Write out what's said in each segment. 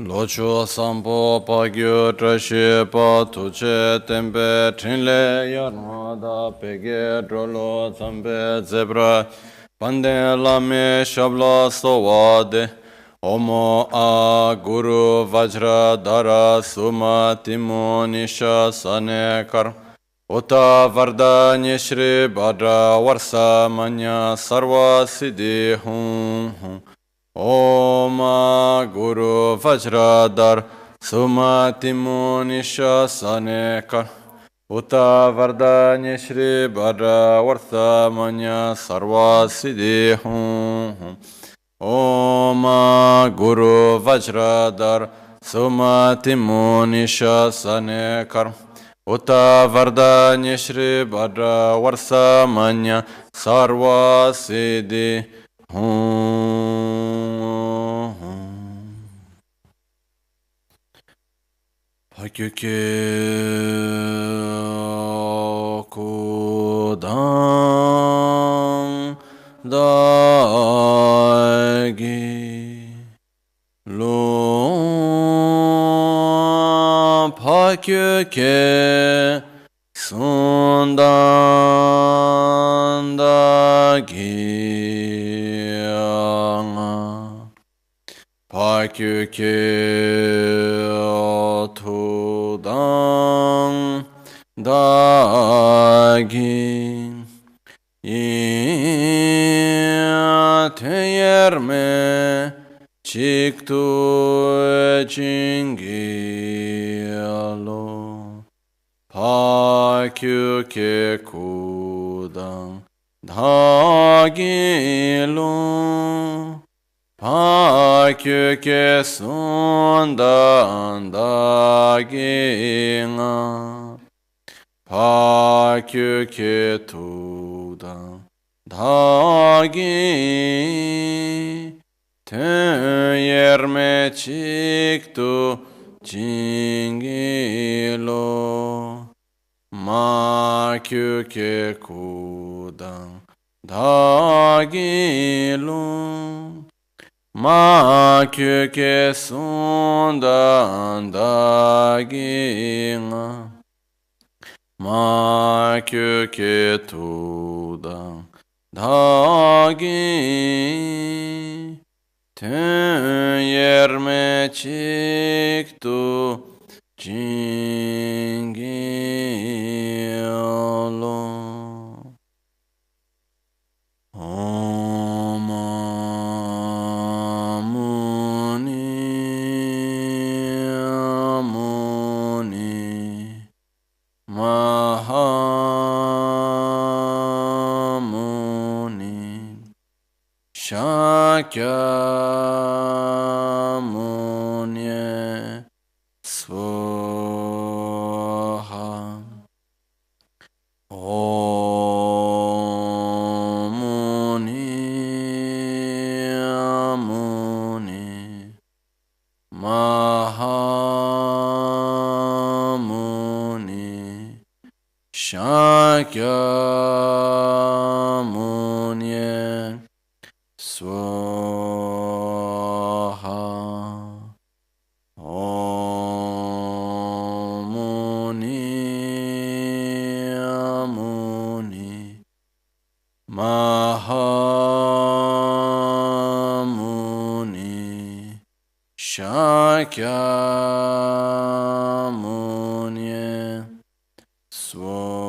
Locho sampo pagyo trashi pa tuche tempe trinle yarmada pege drolo zambe zebra pande lame shabla sowade Omo a guru vajra dara suma timo nisha sane kar Uta varda nishri badra varsa manya sarva siddhi hum Om Guru Vajradhar Sumati Munisha Sanekar Uta Vardanya Shri Bhadra Vartha Manya Sarva Siddhi Hum Om Guru Vajradhar Sumati Munisha Sanekar Uta Vardanya Shri Bhadra Vartha Manya Sarva Siddhi Pakyuke Kudang Dagi Lo Pakyuke Sundan Dagi Pakyuke Tudang Dagi Teyerme Chiktu Chingialo Pakyuke Kudang Dagilo Pakyuke Sundan Daginga Pakyuke Tudang Dagi Teyerme Chiktu Jingilo Makyuke Kudang Dagilo Makyuke Sundan Daginga Makyuke Tudang Dagi Teyerme Chiktu Jingilo Om Muni Mahamuni Shakyamuni Swaha Om Muni Mahamuni Shakyamuni Swaha Om Muni Mahamuni Shakyamuni Swaha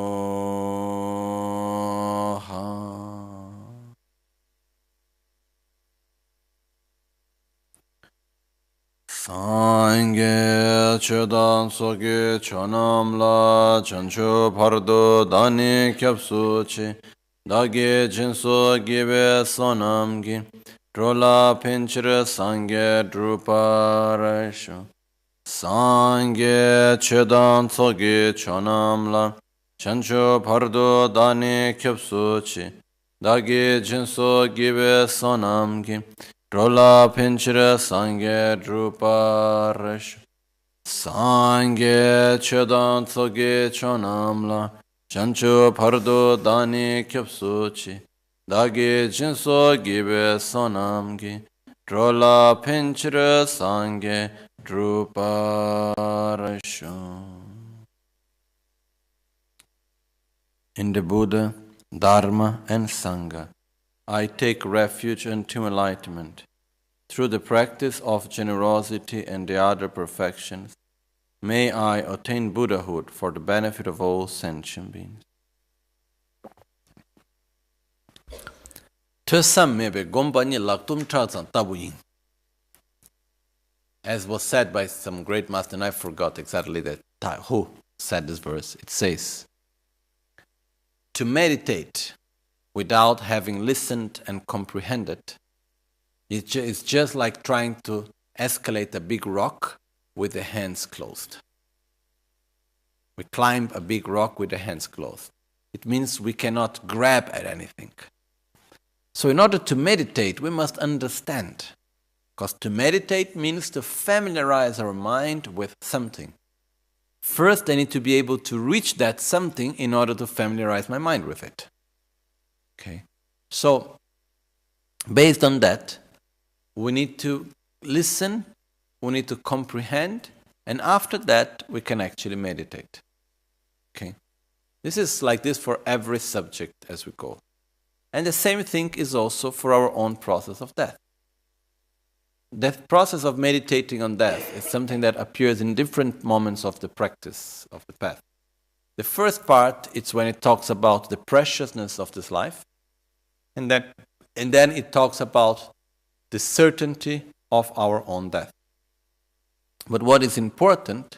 Sangye Chedan Soge Chonamla Chancho Pardo Dani Kyapsuchi Dage Jinso Gibe Sonamgi Drola Pinchire Sangye Druparasho Sangye Chedan Soge Chonamla Chancho Pardo Dani Kyapsuchi Dage Jinso Gibe Sonamgi Drola Pinchire Sangye Druparash Sangye Chedan Tsoge Chonamla Chancho Pardo Dani Kyapsuchi Dagi Jinso Gibe Sonamgi Drola Pinchire Sangye Druparasho. In the Buddha, Dharma and Sangha, I take refuge unto enlightenment. Through the practice of generosity and the other perfections, may I attain Buddhahood for the benefit of all sentient beings. As was said by some great master, and I forgot exactly who said this verse. It says, to meditate without having listened and comprehended, it's just like trying to escalate a big rock with the hands closed. We climb a big rock with the hands closed. It means we cannot grab at anything. So in order to meditate, we must understand. Because to meditate means to familiarize our mind with something. First, I need to be able to reach that something in order to familiarize my mind with it. Okay. So, based on that, we need to listen, we need to comprehend, and after that, we can actually meditate. Okay. This is like this for every subject as we go. And the same thing is also for our own process of death. The process of meditating on death is something that appears in different moments of the practice of the path. The first part, it's when it talks about the preciousness of this life, and then it talks about the certainty of our own death. But what is important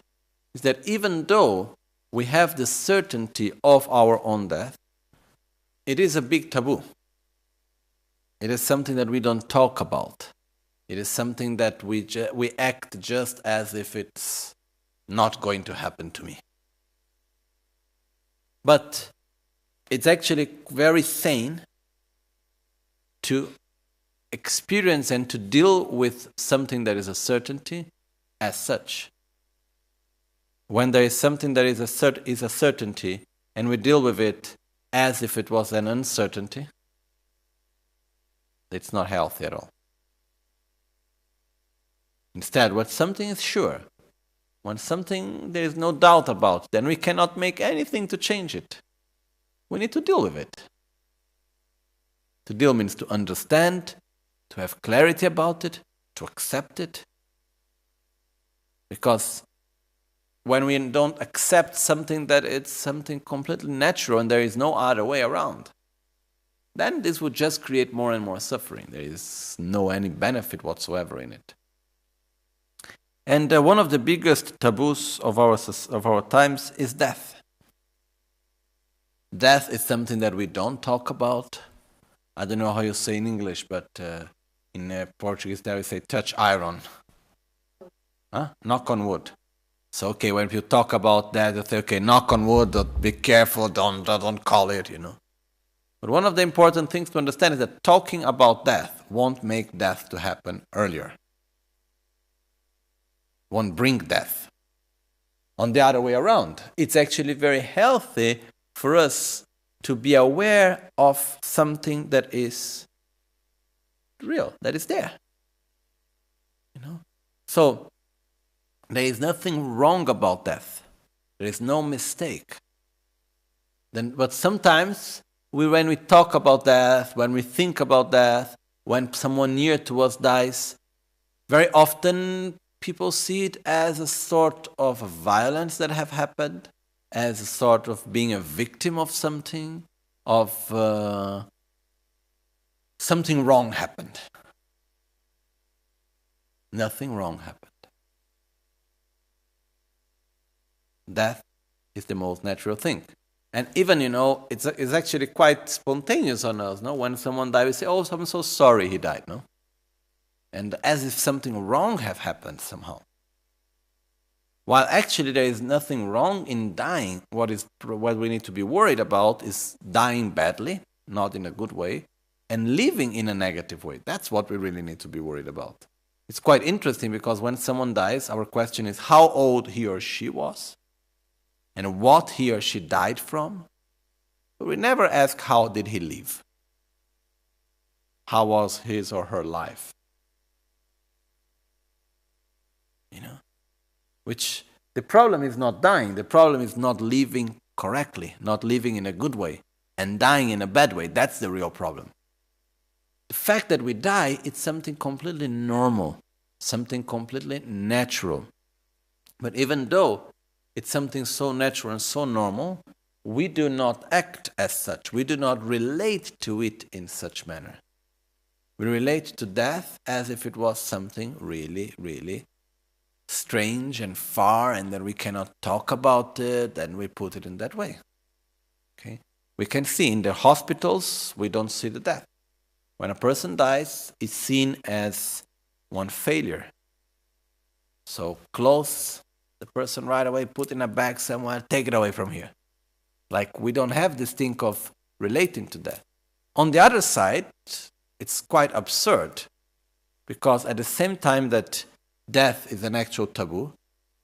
is that even though we have the certainty of our own death, it is a big taboo. It is something that we don't talk about. It is something that we act just as if it's not going to happen to me. But it's actually very sane to experience and to deal with something that is a certainty as such. When there is something that is a certainty and we deal with it as if it was an uncertainty, it's not healthy at all. Instead, when something is sure, when something there is no doubt about, then we cannot make anything to change it. We need to deal with it. To deal means to understand, to have clarity about it, to accept it. Because when we don't accept something that it's something completely natural and there is no other way around, then this would just create more and more suffering. There is no any benefit whatsoever in it. And one of the biggest taboos of our times is death. Death is something that we don't talk about. I don't know how you say in English, but in Portuguese there we say touch iron. Huh? Knock on wood. So okay, when you talk about that, you say okay, knock on wood, be careful, don't call it, But one of the important things to understand is that talking about death won't make death to happen earlier. Won't bring death. On the other way around, it's actually very healthy for us to be aware of something that is real, that is there. So, there is nothing wrong about death. There is no mistake. But sometimes, when we talk about death, when we think about death, when someone near to us dies, very often people see it as a sort of violence that have happened, as a sort of being a victim of something, of something wrong happened. Nothing wrong happened. Death is the most natural thing. And even, it's actually quite spontaneous on us, no? When someone dies, we say, oh, I'm so sorry he died, no? And as if something wrong have happened somehow. While actually there is nothing wrong in dying. What we need to be worried about is dying badly, not in a good way, and living in a negative way. That's what we really need to be worried about. It's quite interesting because when someone dies, our question is how old he or she was and what he or she died from. But we never ask how did he live. How was his or her life? which the problem is not dying, the problem is not living correctly, not living in a good way, and dying in a bad way. That's the real problem. The fact that we die, it's something completely normal, something completely natural. But even though it's something so natural and so normal, we do not act as such. We do not relate to it in such manner. We relate to death as if it was something really, really strange and far, and that we cannot talk about it, and we put it in that way. Okay? We can see in the hospitals, we don't see the death. When a person dies, it's seen as one failure. So close the person right away, put in a bag somewhere, take it away from here. Like we don't have this thing of relating to that. On the other side, it's quite absurd, because at the same time that death is an actual taboo,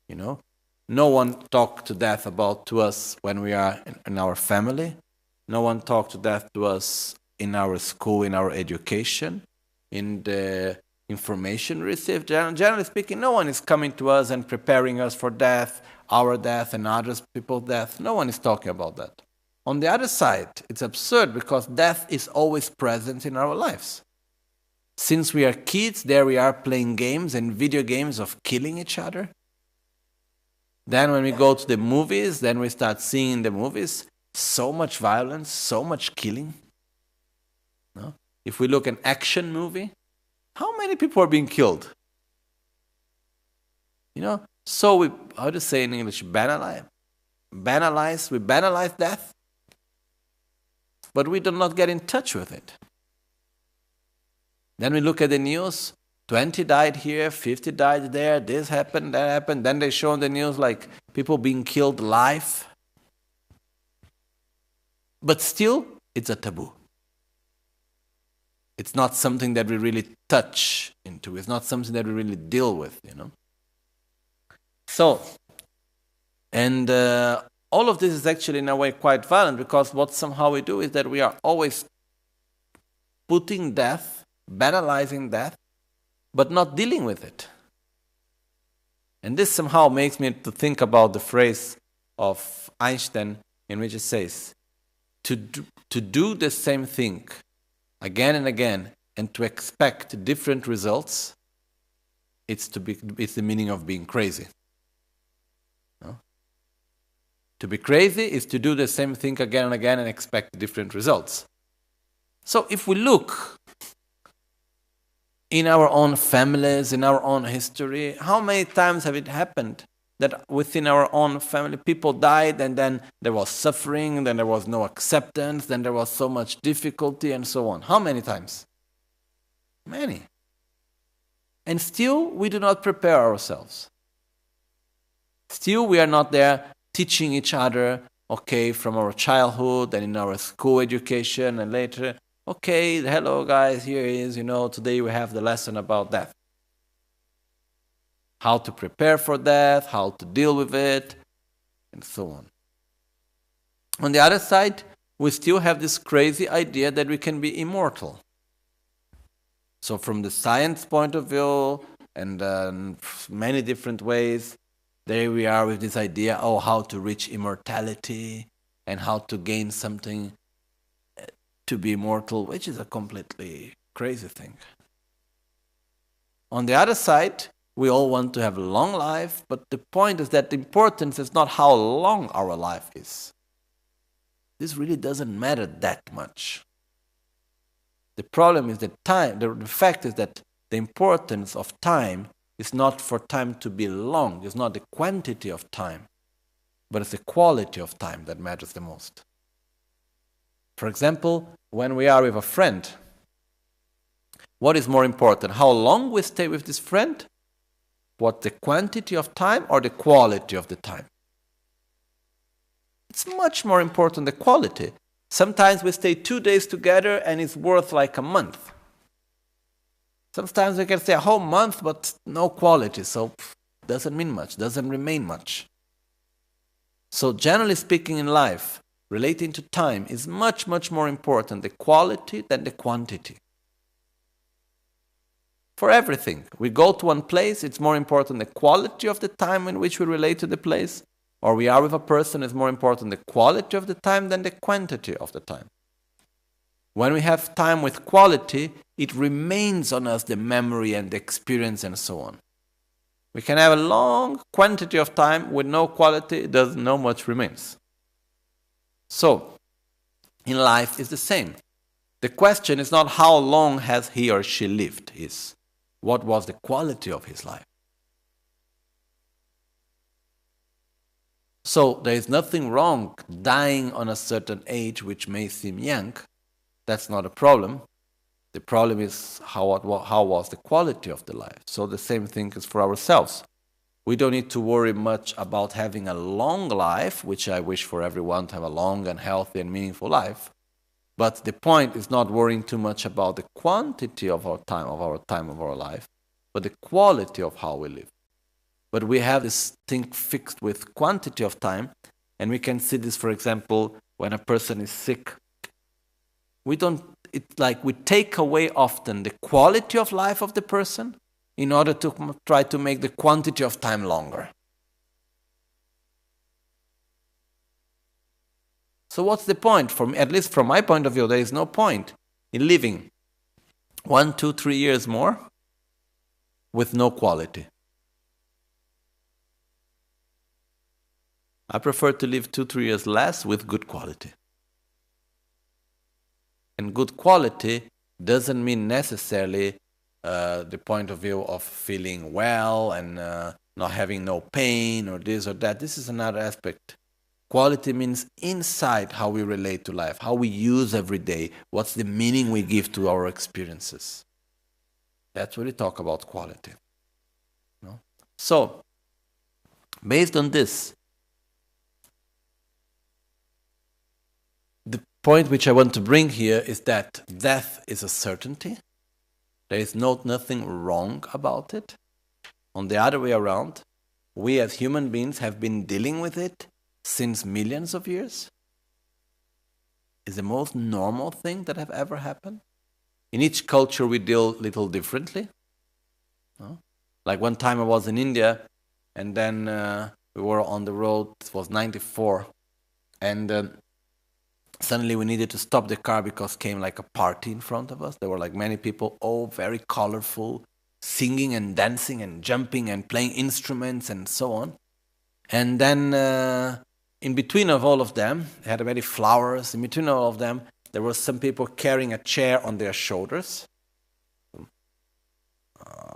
no one talks to death to us when we are in our family. No one talks to death to us in our school, in our education, in the information we receive. Generally speaking, no one is coming to us and preparing us for death, our death and other people's death. No one is talking about that. On the other side, it's absurd because death is always present in our lives. Since we are kids, there we are playing games and video games of killing each other. Then when we go to the movies, then we start seeing in the movies so much violence, so much killing. No? If we look at an action movie, how many people are being killed? So we, how to say in English, banalize, we banalize death, but we do not get in touch with it. Then we look at the news, 20 died here, 50 died there, this happened, that happened. Then they show on the news like people being killed live. But still, it's a taboo. It's not something that we really touch into. It's not something that we really deal with, So, and all of this is actually in a way quite violent, because what somehow we do is that we are always putting death, banalizing death, but not dealing with it. And this somehow makes me to think about the phrase of Einstein in which it says, to do the same thing again and again and to expect different results, it's the meaning of being crazy. No? To be crazy is to do the same thing again and again and expect different results. So if we look in our own families, in our own history, how many times have it happened that within our own family people died and then there was suffering, then there was no acceptance, then there was so much difficulty and so on? How many times? Many. And still we do not prepare ourselves. Still we are not there teaching each other, okay, from our childhood and in our school education and later, okay, hello guys, here is, today we have the lesson about death. How to prepare for death, how to deal with it, and so on. On the other side, we still have this crazy idea that we can be immortal. So from the science point of view, and many different ways, there we are with this idea, how to reach immortality, and how to gain something to be immortal, which is a completely crazy thing. On the other side, we all want to have a long life, but the point is that the importance is not how long our life is. This really doesn't matter that much. The problem is that time. The fact is that the importance of time is not for time to be long. It's not the quantity of time, but it's the quality of time that matters the most. For example, when we are with a friend, what is more important? How long we stay with this friend? What, the quantity of time or the quality of the time? It's much more important the quality. Sometimes we stay 2 days together and it's worth like a month. Sometimes we can stay a whole month but no quality, so doesn't mean much, doesn't remain much. So generally speaking in life, relating to time is much, much more important the quality than the quantity. for everything. We go to one place, it's more important the quality of the time in which we relate to the place, or we are with a person, it's more important the quality of the time than the quantity of the time. When we have time with quality, it remains on us, the memory and the experience and so on. We can have a long quantity of time with no quality, it doesn't know much remains. So, in life it's the same. The question is not how long has he or she lived, it's what was the quality of his life. So there is nothing wrong dying on a certain age which may seem young. That's not a problem. The problem is how was the quality of the life. So the same thing is for ourselves. We don't need to worry much about having a long life, which I wish for everyone to have a long and healthy and meaningful life. But the point is not worrying too much about the quantity of our time, of our life, but the quality of how we live. But we have this thing fixed with quantity of time, and we can see this, for example, when a person is sick. We take away often the quality of life of the person in order to try to make the quantity of time longer. So what's the point? At least from my point of view, there is no point in living 1, 2, 3 years more with no quality. I prefer to live 2, 3 years less with good quality. And good quality doesn't mean necessarily the point of view of feeling well and not having no pain or this or that. This is another aspect. Quality means inside how we relate to life, how we use every day, what's the meaning we give to our experiences. That's what we talk about quality. No? So, based on this, the point which I want to bring here is that death is a certainty. There is nothing wrong about it. On the other way around, we as human beings have been dealing with it since millions of years. It's the most normal thing that have ever happened. In each culture we deal a little differently. No? Like one time I was in India, and then we were on the road, it was 94, and suddenly we needed to stop the car because came like a party in front of us. There were like many people, all very colorful, singing and dancing and jumping and playing instruments and so on. And then in between of all of them, they had many flowers. In between all of them, there were some people carrying a chair on their shoulders,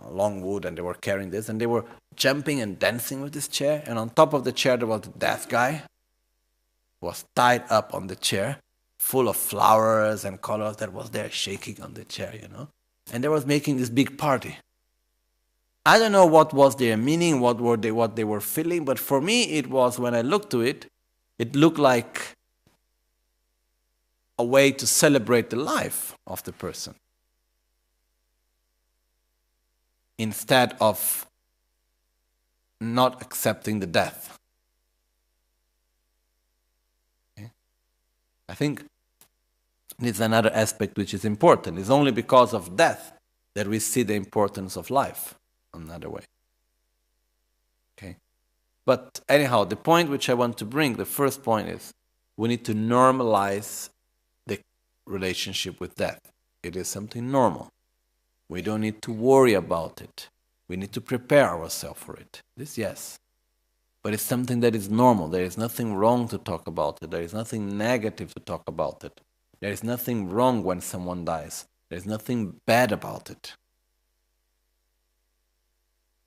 long wood, and they were carrying this, and they were jumping and dancing with this chair. And on top of the chair, there was the deaf guy, who was tied up on the chair, full of flowers and colors that was there shaking on the chair, And they was making this big party. I don't know what was their meaning, what they were feeling, but for me it was, when I looked to it, it looked like a way to celebrate the life of the person, instead of not accepting the death. Okay? I think this is another aspect which is important. It's only because of death that we see the importance of life another way. Okay? But anyhow, the point which I want to bring, the first point is, we need to normalize the relationship with death. It is something normal. We don't need to worry about it. We need to prepare ourselves for it. This, yes. But it's something that is normal. There is nothing wrong to talk about it. There is nothing negative to talk about it. There is nothing wrong when someone dies. There is nothing bad about it.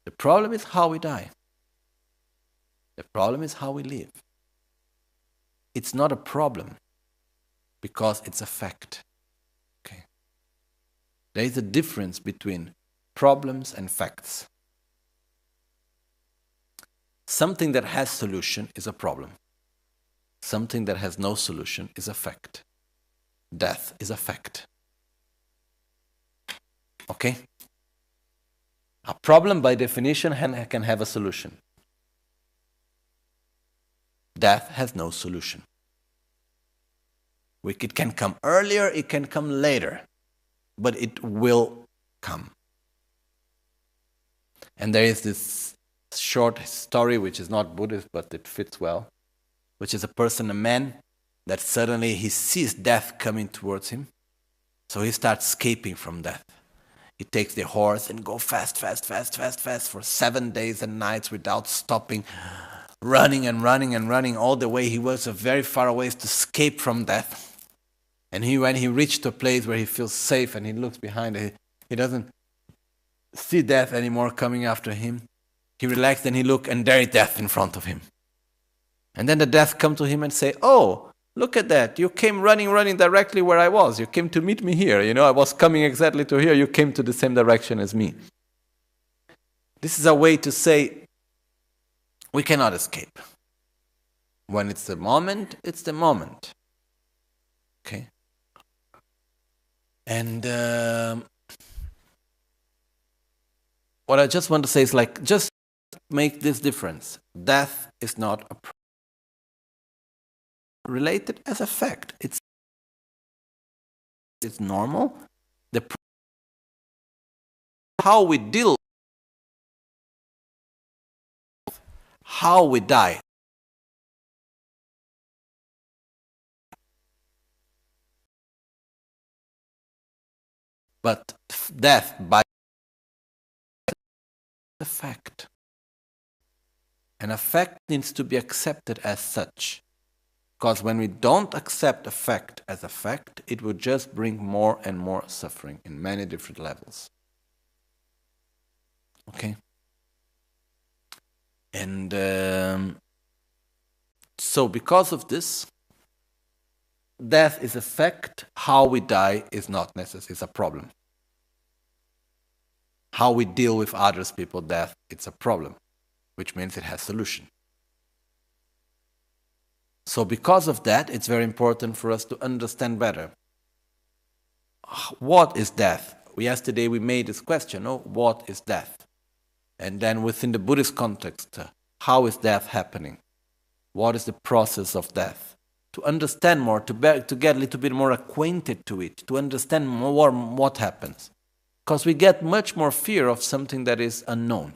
The problem is how we die. The problem is how we live. It's not a problem because it's a fact. Okay. There is a difference between problems and facts. Something that has solution is a problem. Something that has no solution is a fact. Death is a fact. Okay? A problem by definition can have a solution. Death has no solution. It can come earlier, it can come later, but it will come. And there is this short story, which is not Buddhist, but it fits well, which is a man, that suddenly he sees death coming towards him. So he starts escaping from death. He takes the horse and go fast for 7 days and nights without stopping, running all the way. He was very far away to escape from death. And when he reached a place where he feels safe and he looks behind, he doesn't see death anymore coming after him. He relaxed and he looked, and there is death in front of him. And then the death come to him and say, "Oh, look at that. You came running directly where I was. You came to meet me here. I was coming exactly to here. You came to the same direction as me." This is a way to say we cannot escape. When it's the moment, it's the moment. Okay? And what I just want to say is just make this difference. Death is not related as a fact. It's normal. How we deal, how we die. But death by the fact. And a fact needs to be accepted as such. Because when we don't accept a fact as a fact, it will just bring more and more suffering in many different levels. Okay? And so because of this, death is a fact. How we die is not necessary, it's a problem. How we deal with others people, death, it's a problem, which means it has solution. So because of that, it's very important for us to understand better. What is death? Yesterday we made this question, what is death? And then within the Buddhist context, how is death happening? What is the process of death? To understand more, to get a little bit more acquainted to it, to understand more what happens. Because we get much more fear of something that is unknown.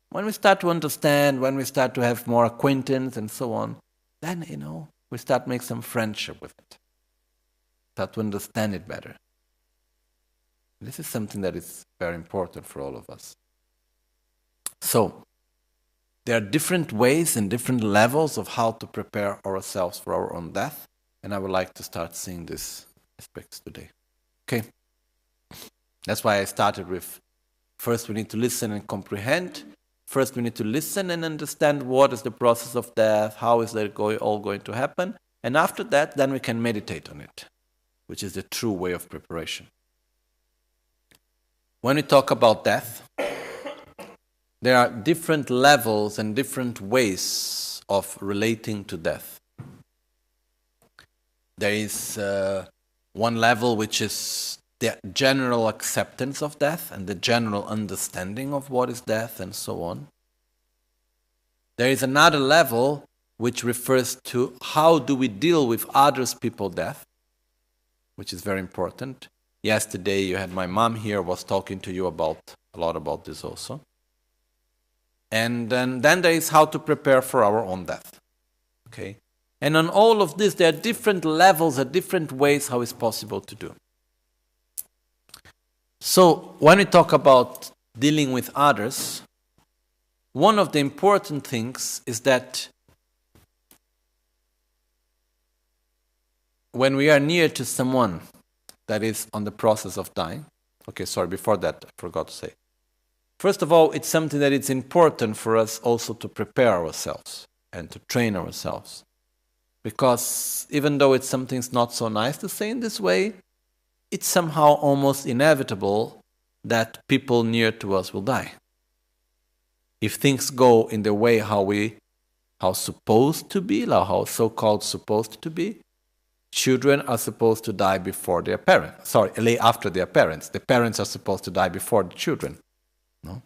When we start to understand, when we start to have more acquaintance and so on, then, we start to make some friendship with it. Start to understand it better. This is something that is very important for all of us. So, there are different ways and different levels of how to prepare ourselves for our own death, and I would like to start seeing these aspects today. Okay? That's why I started with, first we need to listen and comprehend. First we need to listen and understand what is the process of death, how is that all going to happen, and after that, then we can meditate on it, which is the true way of preparation. When we talk about death, there are different levels and different ways of relating to death. There is one level which is the general acceptance of death and the general understanding of what is death and so on. There is another level which refers to how do we deal with others people's death, which is very important. Yesterday you had my mom here, was talking to you a lot about this also. And then there is how to prepare for our own death. Okay? And on all of this, there are different levels and different ways how it's possible to do. So, when we talk about dealing with others, one of the important things is that when we are near to someone that is on the process of dying, before that, I forgot to say. First of all, it's something that it's important for us also to prepare ourselves and to train ourselves. Because even though it's something not so nice to say in this way, it's somehow almost inevitable that people near to us will die. If things go in the way how supposed to be, like how so-called supposed to be, children are supposed to die before their parents. After their parents. The parents are supposed to die before the children. No?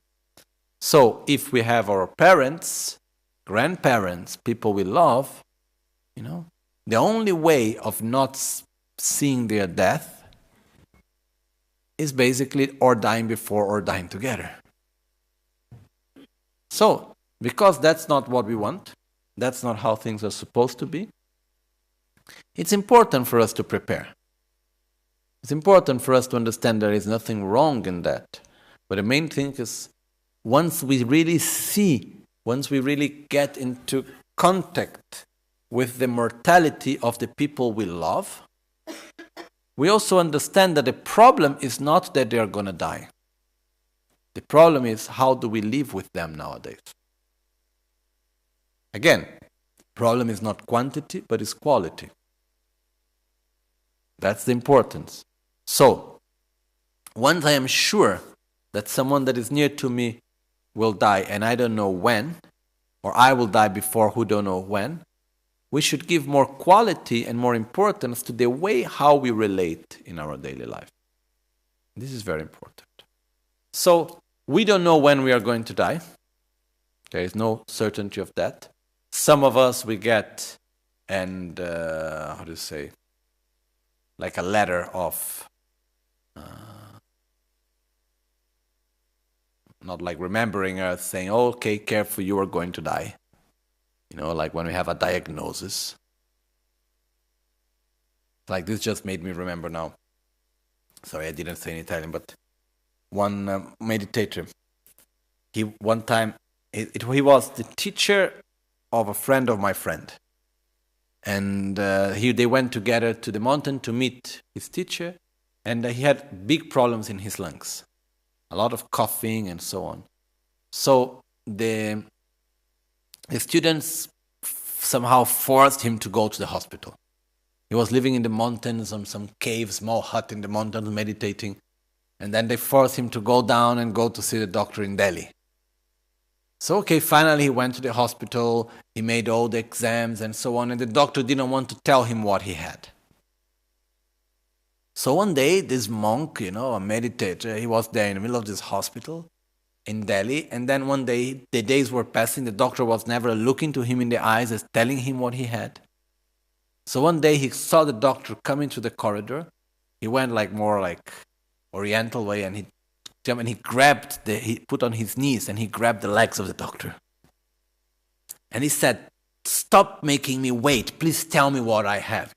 So if we have our parents, grandparents, people we love, the only way of not seeing their death is basically or dying before or dying together. So, because that's not what we want, that's not how things are supposed to be, it's important for us to prepare. It's important for us to understand there is nothing wrong in that. But the main thing is, once we really see, once we really get into contact with the mortality of the people we love, we also understand that the problem is not that they are going to die. The problem is, how do we live with them nowadays? Again, problem is not quantity, but it's quality. That's the importance. So, once I am sure that someone that is near to me will die and I don't know when, or I will die before who don't know when, we should give more quality and more importance to the way how we relate in our daily life. This is very important. So, we don't know when we are going to die. There is no certainty of that. Some of us, we get, and like a letter of, not like remembering us, saying, oh, okay, careful, you are going to die. You know, like when we have a diagnosis. Like this just made me remember now. Sorry, I didn't say in Italian, but one meditator, he was the teacher of a friend of my friend. And they went together to the mountain to meet his teacher, and he had big problems in his lungs. A lot of coughing and so on. So the students somehow forced him to go to the hospital. He was living in the mountains, on some cave, small hut in the mountains, meditating. And then they forced him to go down and go to see the doctor in Delhi. So, okay, finally he went to the hospital, he made all the exams and so on, and the doctor didn't want to tell him what he had. So one day, this monk, a meditator, he was there in the middle of this hospital in Delhi, and then one day, the days were passing, the doctor was never looking to him in the eyes as telling him what he had. So one day, he saw the doctor coming through the corridor. He went more like oriental way, and he put on his knees, and he grabbed the legs of the doctor. And he said, stop making me wait, please tell me what I have,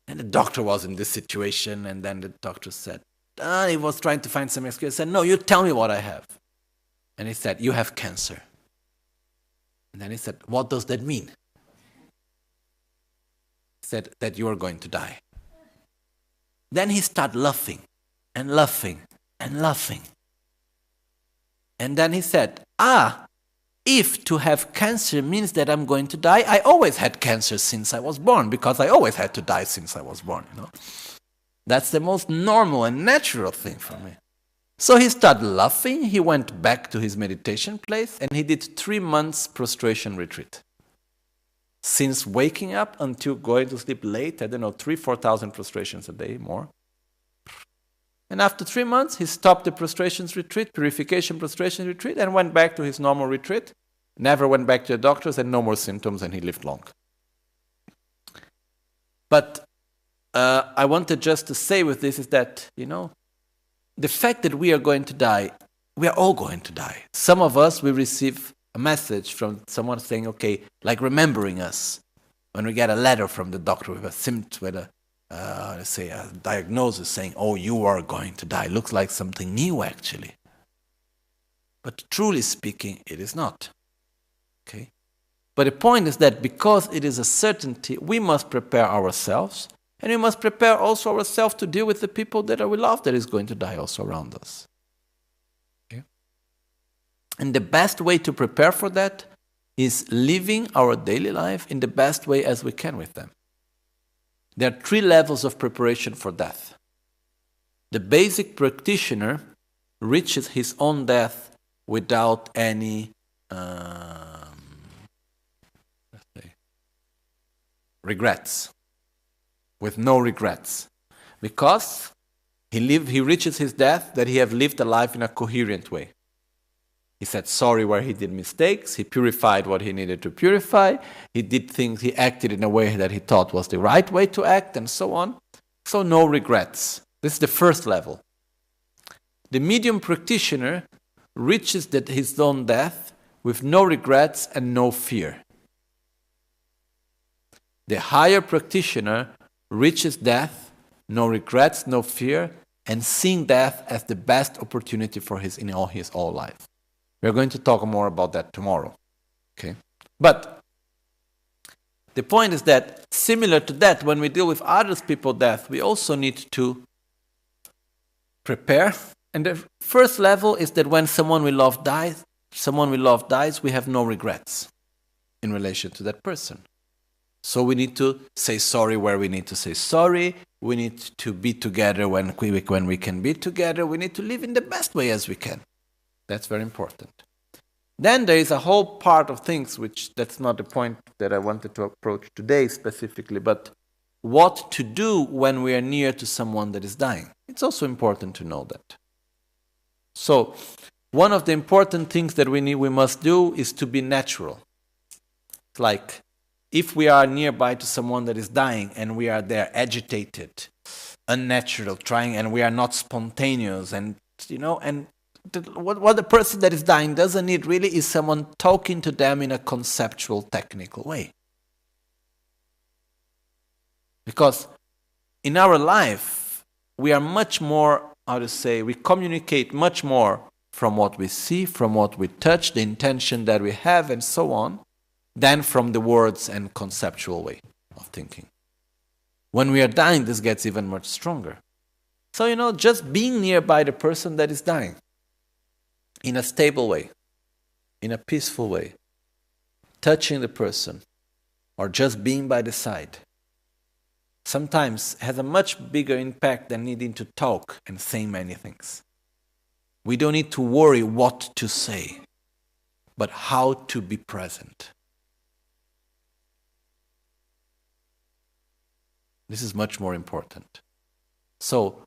And the doctor was in this situation, and then the doctor said, he was trying to find some excuse. He said, no, you tell me what I have. And he said, you have cancer. And then he said, what does that mean? He said, that you are going to die. Then he started laughing and laughing and laughing. And then he said, if to have cancer means that I'm going to die, I always had cancer since I was born, because I always had to die since I was born, That's the most normal and natural thing for me. So he started laughing, he went back to his meditation place, and he did 3 months prostration retreat. Since waking up until going to sleep late, 3,000-4,000 prostrations a day, more. And after 3 months, he stopped the prostrations retreat, purification prostration retreat, and went back to his normal retreat. Never went back to the doctors, and no more symptoms, and he lived long. But I wanted just to say with this is that, the fact that we are going to die, we are all going to die. Some of us, we receive a message from someone saying, okay, like remembering us. When we get a letter from the doctor with a symptom, with a diagnosis saying, oh, you are going to die. Looks like something new, actually. But truly speaking, it is not. Okay? But the point is that because it is a certainty, we must prepare ourselves, and we must prepare also ourselves to deal with the people that we love that is going to die also around us. Okay? And the best way to prepare for that is living our daily life in the best way as we can with them. There are 3 levels of preparation for death. The basic practitioner reaches his own death without any regrets, with no regrets, because he reaches his death that he have lived a life in a coherent way. He said sorry where he did mistakes, he purified what he needed to purify, he did things, he acted in a way that he thought was the right way to act, and so on. So no regrets. This is the first level. The medium practitioner reaches his own death with no regrets and no fear. The higher practitioner reaches death, no regrets, no fear, and seeing death as the best opportunity for his whole life. We're going to talk more about that tomorrow. Okay? But the point is that, similar to that, when we deal with others people's death, we also need to prepare. And the first level is that when someone we love dies, we have no regrets in relation to that person. So we need to say sorry where we need to say sorry. We need to be together when we can be together. We need to live in the best way as we can. That's very important. Then there is a whole part of things, which that's not the point that I wanted to approach today specifically, but what to do when we are near to someone that is dying. It's also important to know that. So, one of the important things that we must do is to be natural. Like, if we are nearby to someone that is dying and we are there agitated, unnatural, and we are not spontaneous, and what the person that is dying doesn't need really is someone talking to them in a conceptual, technical way. Because in our life, we are much more, we communicate much more from what we see, from what we touch, the intention that we have, and so on, than from the words and conceptual way of thinking. When we are dying, this gets even much stronger. So, just being nearby the person that is dying, in a stable way, in a peaceful way, touching the person, or just being by the side, sometimes has a much bigger impact than needing to talk and say many things. We don't need to worry what to say, but how to be present. This is much more important. So,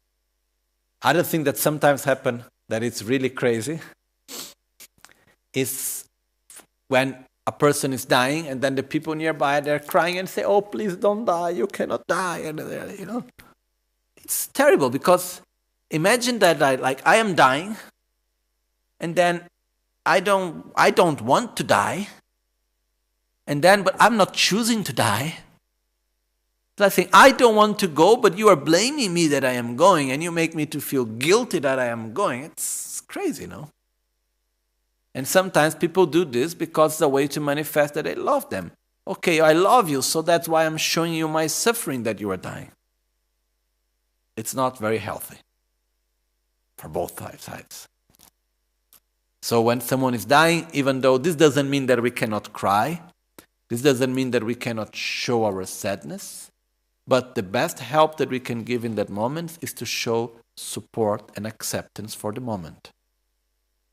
other thing that sometimes happen that it's really crazy is when a person is dying and then the people nearby, they're crying and say, "Oh, please don't die, you cannot die." And it's terrible, because imagine that I am dying and then I don't want to die, but I'm not choosing to die. I think I don't want to go, but you are blaming me that I am going, and you make me to feel guilty that I am going. It's crazy, no? And sometimes people do this because it's a way to manifest that I love them. Okay, I love you, so that's why I'm showing you my suffering that you are dying. It's not very healthy for both sides. So when someone is dying, even though this doesn't mean that we cannot cry, this doesn't mean that we cannot show our sadness, but the best help that we can give in that moment is to show support and acceptance for the moment,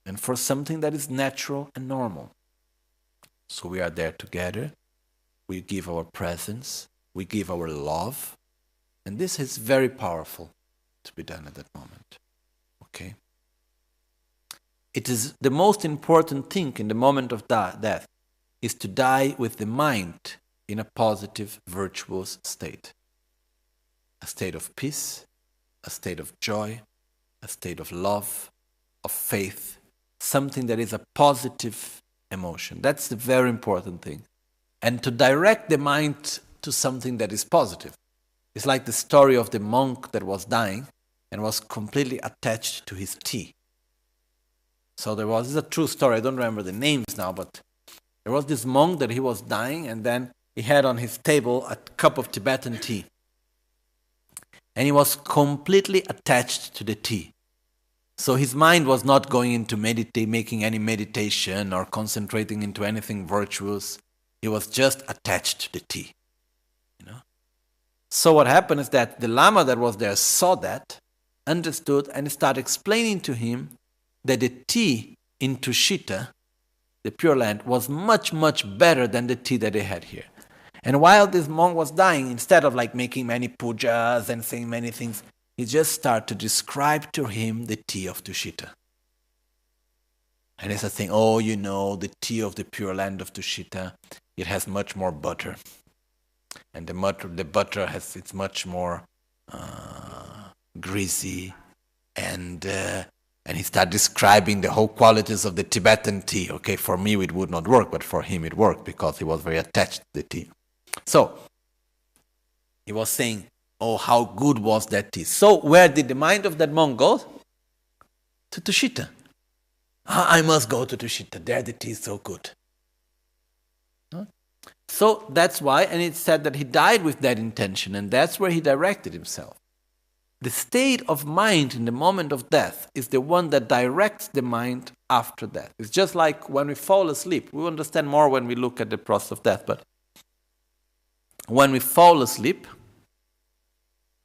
and for something that is natural and normal. So we are there together, we give our presence, we give our love, and this is very powerful to be done at that moment. Okay? It is the most important thing in the moment of death is to die with the mind in a positive, virtuous state. A state of peace, a state of joy, a state of love, of faith, something that is a positive emotion. That's the very important thing. And to direct the mind to something that is positive. It's like the story of the monk that was dying and was completely attached to his tea. So this is a true story, I don't remember the names now, but there was this monk that he was dying, and then he had on his table a cup of Tibetan tea. And he was completely attached to the tea. So his mind was not going into making any meditation or concentrating into anything virtuous. He was just attached to the tea. So what happened is that the Lama that was there saw that, understood, and started explaining to him that the tea in Tushita, the Pure Land, was much, much better than the tea that they had here. And while this monk was dying, instead of making many pujas and saying many things, he just started to describe to him the tea of Tushita. And he started saying, the tea of the Pure Land of Tushita, it has much more butter. And the butter it's much more greasy, and And he started describing the whole qualities of the Tibetan tea. Okay, for me it would not work, but for him it worked because he was very attached to the tea. So, he was saying, oh, how good was that tea. So, where did the mind of that monk go? To Tushita. I must go to Tushita. There the tea is so good. So, that's why, and it said that he died with that intention, and that's where he directed himself. The state of mind in the moment of death is the one that directs the mind after death. It's just like when we fall asleep. We understand more when we look at the process of death, but when we fall asleep,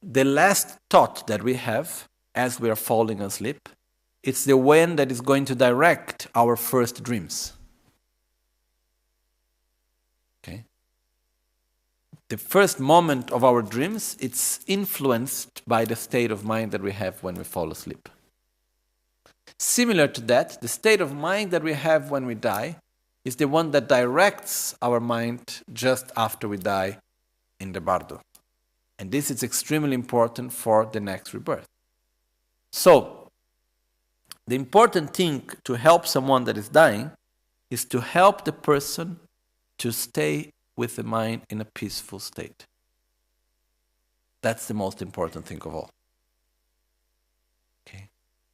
the last thought that we have as we are falling asleep, it's the one that is going to direct our first dreams. Okay? The first moment of our dreams, it's influenced by the state of mind that we have when we fall asleep. Similar to that, the state of mind that we have when we die is the one that directs our mind just after we die in the bardo. And this is extremely important for the next rebirth. So, the important thing to help someone that is dying is to help the person to stay with the mind in a peaceful state. That's the most important thing of all. Okay.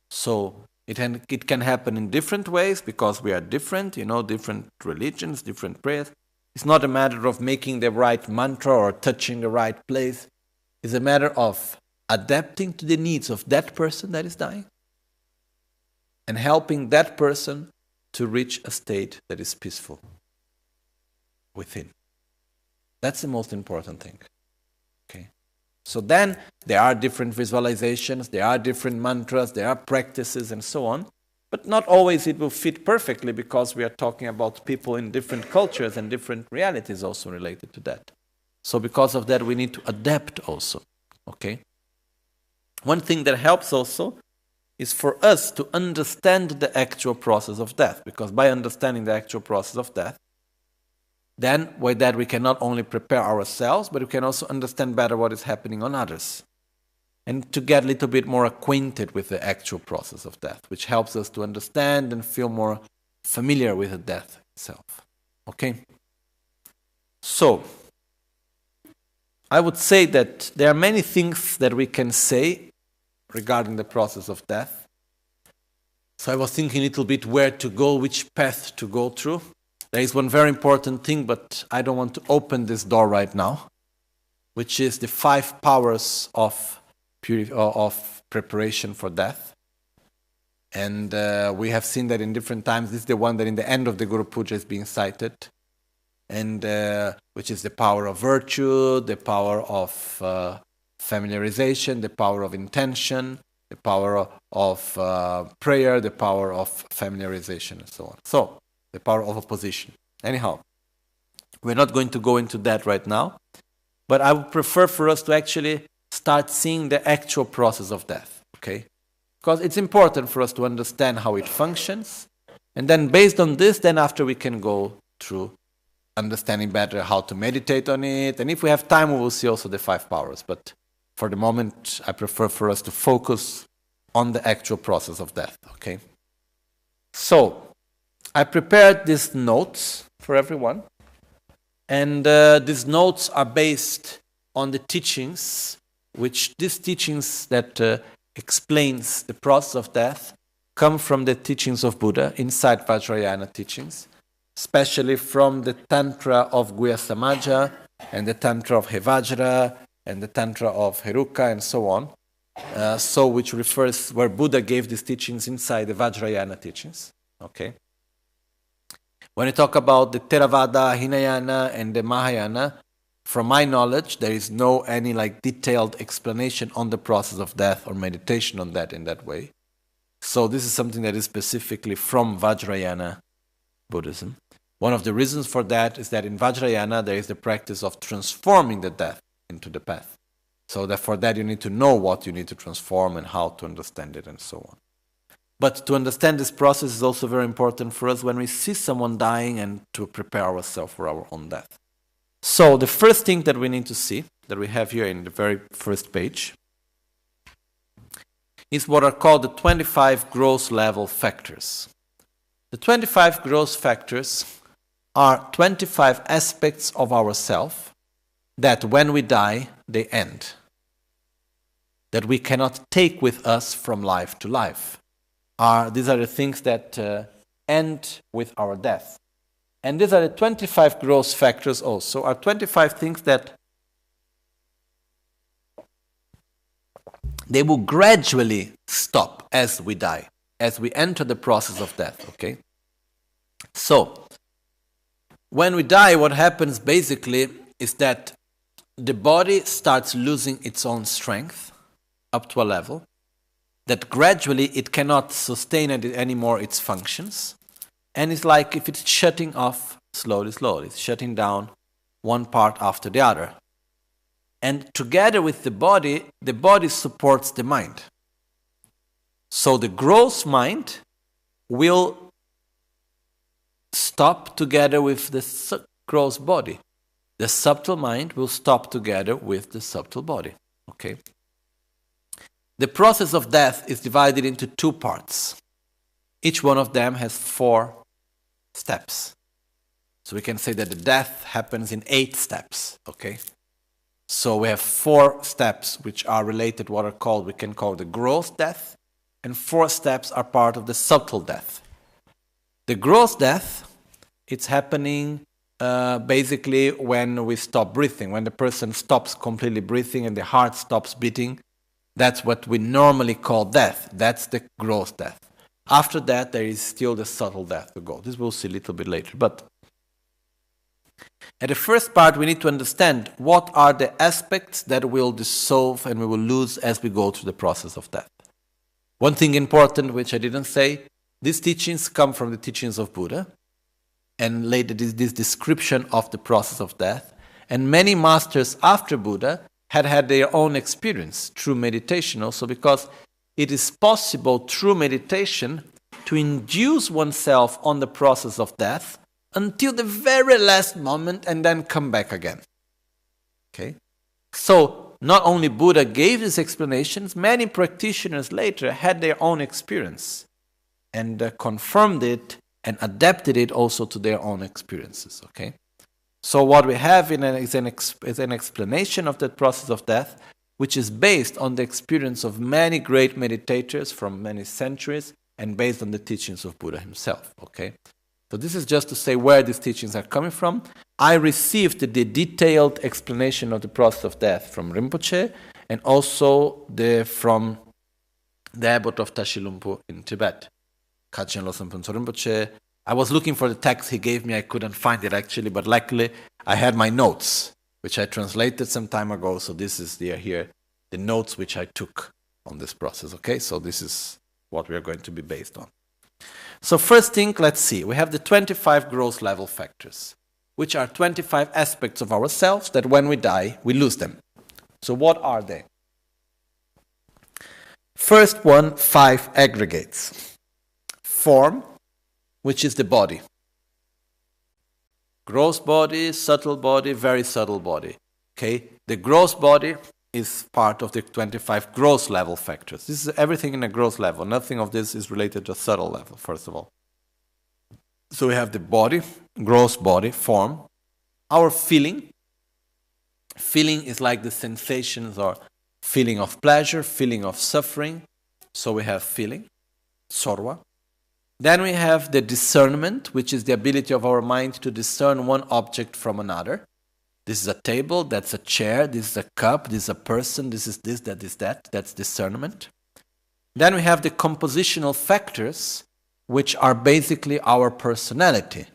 So it can happen in different ways because we are different, different religions, different prayers. It's not a matter of making the right mantra or touching the right place. It's a matter of adapting to the needs of that person that is dying and helping that person to reach a state that is peaceful within. That's the most important thing. Okay. So then there are different visualizations, there are different mantras, there are practices and so on. But not always it will fit perfectly because we are talking about people in different cultures and different realities also related to that. So because of that we need to adapt also. Okay. One thing that helps also is for us to understand the actual process of death. Because by understanding the actual process of death, then with that we can not only prepare ourselves, but we can also understand better what is happening on others. And to get a little bit more acquainted with the actual process of death, which helps us to understand and feel more familiar with the death itself. Okay? So, I would say that there are many things that we can say regarding the process of death. So I was thinking a little bit where to go, which path to go through. There is one very important thing, but I don't want to open this door right now, which is the 5 powers of preparation for death. And we have seen that in different times. This is the one that in the end of the Guru Puja is being cited, and which is the power of virtue, the power of familiarization, the power of intention, the power of prayer, the power of familiarization, and so on. So, the power of opposition. Anyhow, we're not going to go into that right now, but I would prefer for us to actually start seeing the actual process of death, okay? Because it's important for us to understand how it functions, and then based on this, then after we can go through understanding better how to meditate on it, and if we have time, we will see also the 5 powers, but for the moment, I prefer for us to focus on the actual process of death, okay? So, I prepared these notes for everyone, and these notes are based on the teachings, which these teachings that explains the process of death come from the teachings of Buddha inside Vajrayana teachings, especially from the Tantra of Guhya Samaja and the Tantra of Hevajra and the Tantra of Heruka and so on. So which refers where Buddha gave these teachings inside the Vajrayana teachings. Okay. When I talk about the Theravada, Hinayana, and the Mahayana, from my knowledge, there is no any detailed explanation on the process of death or meditation on that in that way. So this is something that is specifically from Vajrayana Buddhism. One of the reasons for that is that in Vajrayana there is the practice of transforming the death into the path. So that for that you need to know what you need to transform and how to understand it and so on. But to understand this process is also very important for us when we see someone dying and to prepare ourselves for our own death. So the first thing that we need to see, that we have here in the very first page, is what are called the 25 gross level factors. The 25 gross factors are 25 aspects of ourself that when we die, they end. That we cannot take with us from life to life. These are the things that end with our death. And these are the 25 gross factors also, are 25 things that they will gradually stop as we die, as we enter the process of death, okay? So, when we die, what happens basically is that the body starts losing its own strength up to a level that gradually it cannot sustain anymore its functions. And it's like if it's shutting off slowly, it's shutting down one part after the other. And together with the body supports the mind. So the gross mind will stop together with the gross body. The subtle mind will stop together with the subtle body. Okay? The process of death is divided into two parts. Each one of them has 4 steps. So we can say that the death happens in 8 steps. Okay? So we have 4 steps which are related, we can call the gross death, and 4 steps are part of the subtle death. The gross death, it's happening basically when we stop breathing, when the person stops completely breathing and the heart stops beating. That's what we normally call death. That's the gross death. After that, there is still the subtle death to go. This we'll see a little bit later. But at the first part, we need to understand what are the aspects that will dissolve and we will lose as we go through the process of death. One thing important, which I didn't say, these teachings come from the teachings of Buddha, and later this description of the process of death. And many masters after Buddha had their own experience through meditation also, because it is possible through meditation to induce oneself on the process of death until the very last moment and then come back again. Okay? So, not only Buddha gave these explanations, many practitioners later had their own experience and confirmed it and adapted it also to their own experiences. Okay? So what we have is an explanation of that process of death, which is based on the experience of many great meditators from many centuries and based on the teachings of Buddha himself. Okay? So this is just to say where these teachings are coming from. I received the detailed explanation of the process of death from Rinpoche and also from the abbot of Tashilhunpo in Tibet, Kachin Losam Phuntsho Rinpoche. I was looking for the text he gave me. I couldn't find it actually, but luckily I had my notes, which I translated some time ago. So this is the notes which I took on this process. Okay, so this is what we are going to be based on. So first thing, let's see. We have the 25 gross level factors, which are 25 aspects of ourselves that when we die, we lose them. So what are they? First one, 5 aggregates. Form, which is the body. Gross body, subtle body, very subtle body. Okay? The gross body is part of the 25 gross level factors. This is everything in a gross level. Nothing of this is related to a subtle level, first of all. So we have the body, gross body, form. Our feeling. Feeling is like the sensations or feeling of pleasure, feeling of suffering. So we have feeling, sorwa. Then we have the discernment, which is the ability of our mind to discern one object from another. This is a table, that's a chair, this is a cup, this is a person, this is this, that is that. That's discernment. Then we have the compositional factors, which are basically our personality.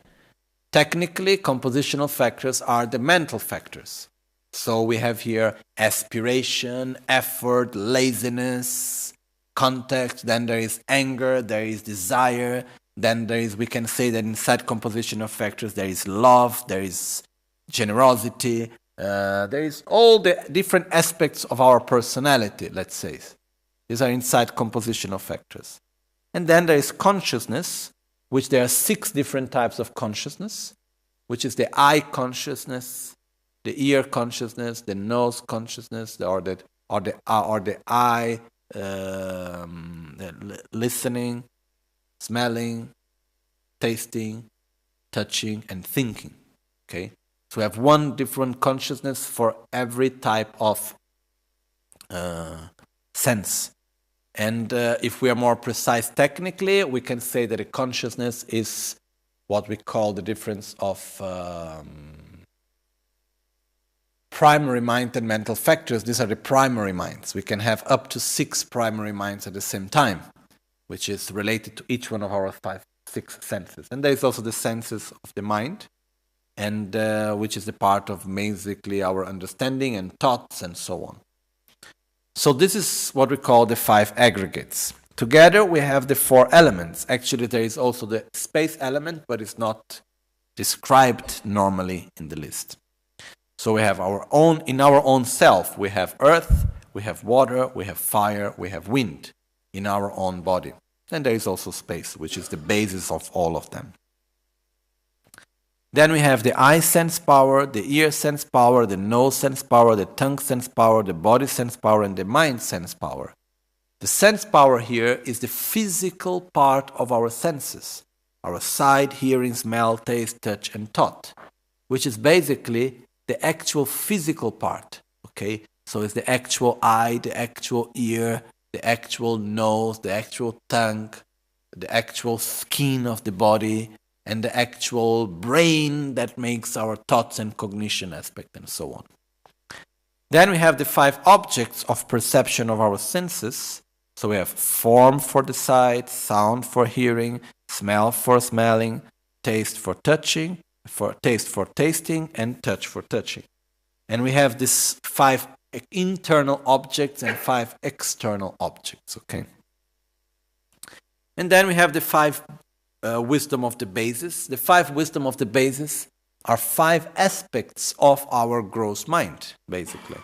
Technically, compositional factors are the mental factors. So we have here aspiration, effort, laziness, context, then there is anger, there is desire, then we can say that inside composition of factors there is love, there is generosity, there is all the different aspects of our personality, let's say. These are inside composition of factors. And then there is consciousness, which there are 6 different types of consciousness, which is the eye consciousness, the ear consciousness, the nose consciousness, or the eye, listening, smelling, tasting, touching, and thinking. Okay, so we have one different consciousness for every type of sense. And if we are more precise technically, we can say that a consciousness is what we call the difference of primary mind and mental factors. These are the primary minds. We can have up to 6 primary minds at the same time, which is related to each one of our 6 senses. And there is also the senses of the mind, and which is the part of basically our understanding and thoughts and so on. So this is what we call the 5 aggregates. Together we have the 4 elements. Actually, there is also the space element, but it's not described normally in the list. So we have in our own self, we have earth, we have water, we have fire, we have wind in our own body. And there is also space, which is the basis of all of them. Then we have the eye sense power, the ear sense power, the nose sense power, the tongue sense power, the body sense power, and the mind sense power. The sense power here is the physical part of our senses, our sight, hearing, smell, taste, touch, and thought, which is basically the actual physical part. Okay, so it's the actual eye, the actual ear, the actual nose, the actual tongue, the actual skin of the body, and the actual brain that makes our thoughts and cognition aspect and so on. Then we have the 5 objects of perception of our senses. So we have form for the sight, sound for hearing, smell for smelling, taste for touching, taste for tasting, and touch for touching. And we have these 5 internal objects and 5 external objects, okay? And then we have the 5 wisdom of the basis. The 5 wisdom of the basis are 5 aspects of our gross mind, basically.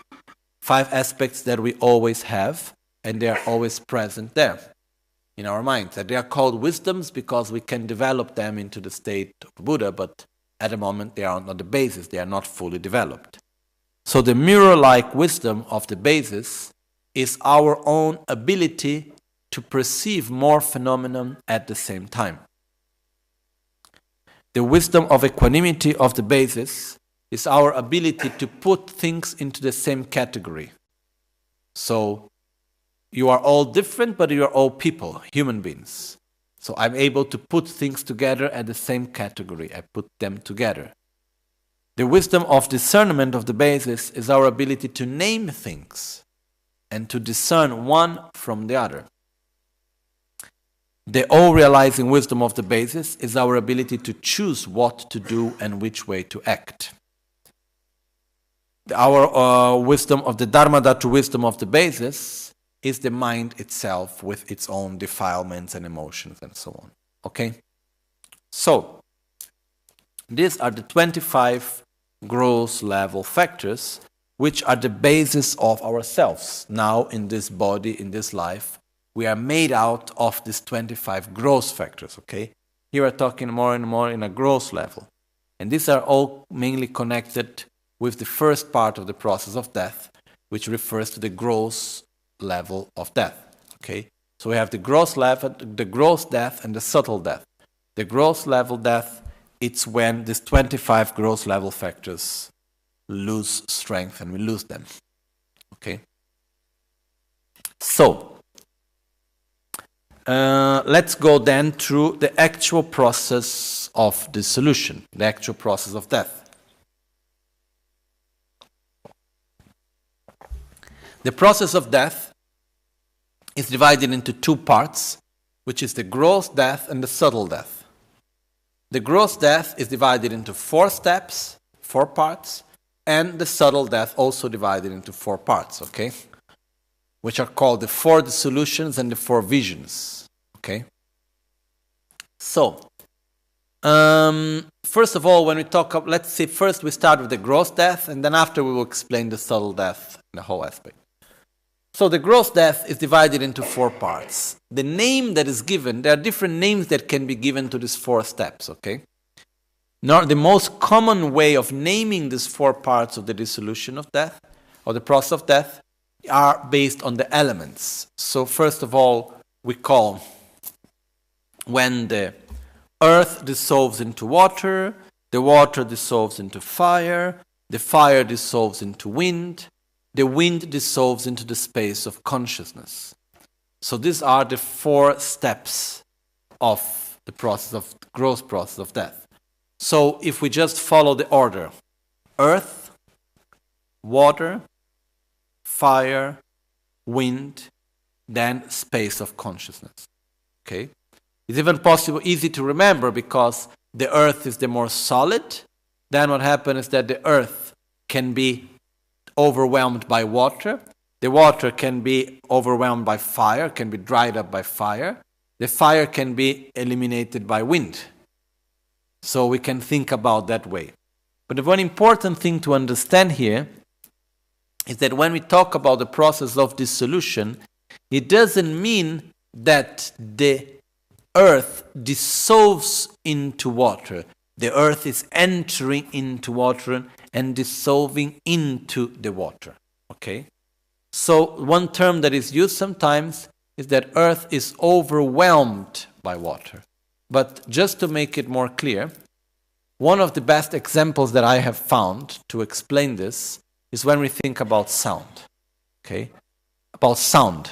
5 aspects that we always have, and they are always present there in our minds. They are called wisdoms because we can develop them into the state of Buddha, but at the moment they are not the basis, they are not fully developed. So the mirror-like wisdom of the basis is our own ability to perceive more phenomenon at the same time. The wisdom of equanimity of the basis is our ability to put things into the same category. So you are all different, but you are all people, human beings. So I'm able to put things together at the same category. I put them together. The wisdom of discernment of the basis is our ability to name things and to discern one from the other. The all-realizing wisdom of the basis is our ability to choose what to do and which way to act. Our wisdom of the Dharmadhatu wisdom of the basis is the mind itself with its own defilements and emotions and so on. Okay? So, these are the 25 gross level factors which are the basis of ourselves. Now, in this body, in this life, we are made out of these 25 gross factors, okay? Here we're talking more and more in a gross level. And these are all mainly connected with the first part of the process of death, which refers to the gross level of death, okay? So we have the gross level, the gross death, and the subtle death. The gross level death, it's when these 25 gross level factors lose strength and we lose them, okay? So, let's go then through the actual process of dissolution, the actual process of death. The process of death is divided into 2 parts, which is the gross death and the subtle death. The gross death is divided into 4 steps, 4 parts, and the subtle death also divided into 4 parts, okay? Which are called the 4 dissolutions and the 4 visions, okay? So, first of all, when we talk of, let's say first we start with the gross death, and then after we will explain the subtle death in the whole aspect. So the gross death is divided into 4 parts. The name that is given, there are different names that can be given to these 4 steps, okay? Now, the most common way of naming these 4 parts of the dissolution of death, or the process of death, are based on the elements. So first of all, we call when the earth dissolves into water, the water dissolves into fire, the fire dissolves into wind, the wind dissolves into the space of consciousness. So these are the 4 steps of the process of growth process of death. So if we just follow the order, earth, water, fire, wind, then space of consciousness. Okay? It's even possible, easy to remember, because the earth is the more solid. Then what happens is that the earth can be overwhelmed by water. The water can be overwhelmed by fire, can be dried up by fire. The fire can be eliminated by wind. So we can think about that way. But the one important thing to understand here is that when we talk about the process of dissolution, it doesn't mean that the earth dissolves into water. The earth is entering into water and dissolving into the water. Okay? So one term that is used sometimes is that earth is overwhelmed by water. But just to make it more clear, one of the best examples that I have found to explain this is when we think about sound. Okay? About sound.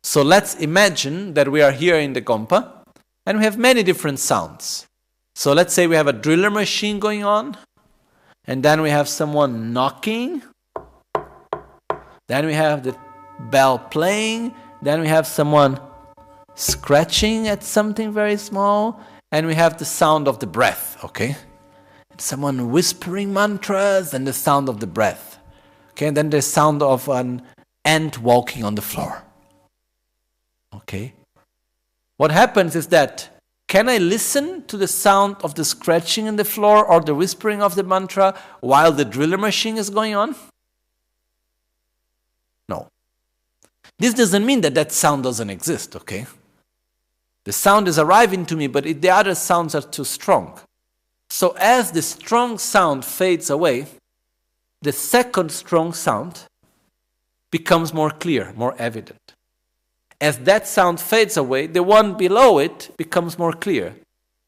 So let's imagine that we are here in the Gompa and we have many different sounds. So let's say we have a driller machine going on, and then we have someone knocking, then we have the bell playing, then we have someone scratching at something very small, and we have the sound of the breath, okay? Someone whispering mantras and the sound of the breath. Okay, and then the sound of an ant walking on the floor. Okay? What happens is that, can I listen to the sound of the scratching in the floor or the whispering of the mantra while the driller machine is going on? No. This doesn't mean that that sound doesn't exist, okay? The sound is arriving to me, but the other sounds are too strong. So as the strong sound fades away, the second strong sound becomes more clear, more evident. As that sound fades away, the one below it becomes more clear.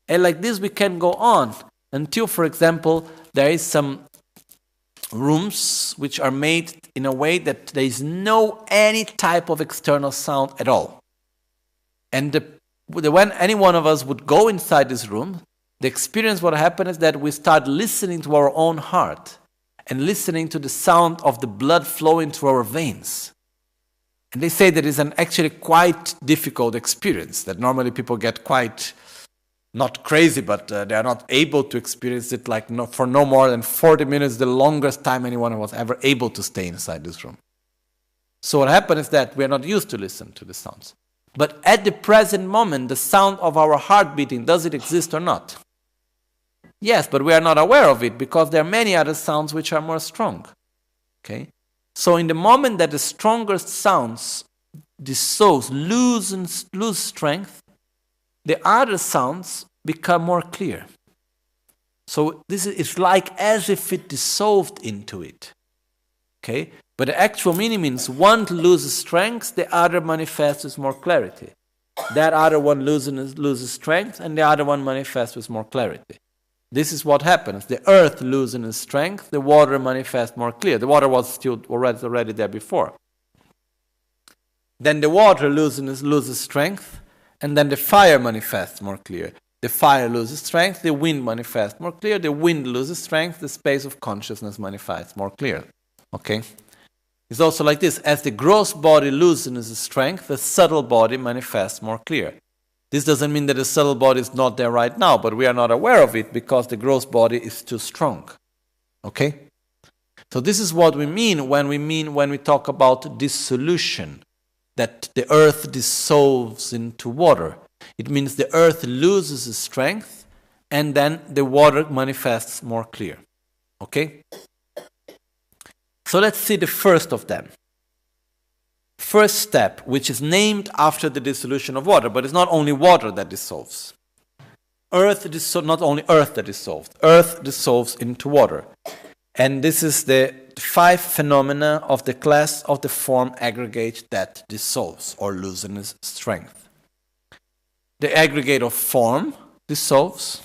And like this we can go on until, for example, there is some rooms which are made in a way that there is no any type of external sound at all. And when any one of us would go inside this room, the experience what happened is that we start listening to our own heart and listening to the sound of the blood flowing through our veins. And they say that it's an actually quite difficult experience, that normally people get quite, not crazy, but they are not able to experience it like for no more than 40 minutes, the longest time anyone was ever able to stay inside this room. So what happened is that we are not used to listen to the sounds. But at the present moment, the sound of our heart beating, does it exist or not? Yes, but we are not aware of it because there are many other sounds which are more strong. Okay? So in the moment that the strongest sounds dissolve, lose strength, the other sounds become more clear. So it's like as if it dissolved into it. Okay? But the actual meaning means one loses strength, the other manifests with more clarity. That other one loses strength, and the other one manifests with more clarity. This is what happens. The earth loses strength, the water manifests more clear. The water was still already there before. Then the water loses strength, and then the fire manifests more clear. The fire loses strength, the wind manifests more clear. The wind loses strength, the space of consciousness manifests more clear. Okay? It's also like this. As the gross body loses strength, the subtle body manifests more clear. This doesn't mean that the subtle body is not there right now, but we are not aware of it because the gross body is too strong. Okay? So this is what we mean when we talk about dissolution, that the earth dissolves into water. It means the earth loses strength and then the water manifests more clear. Okay? So let's see the first of them. First step, which is named after the dissolution of water, but it's not only water that dissolves. Not only earth that dissolves. Earth dissolves into water. And this is the 5 phenomena of the class of the form aggregate that dissolves or loosens strength. The aggregate of form dissolves,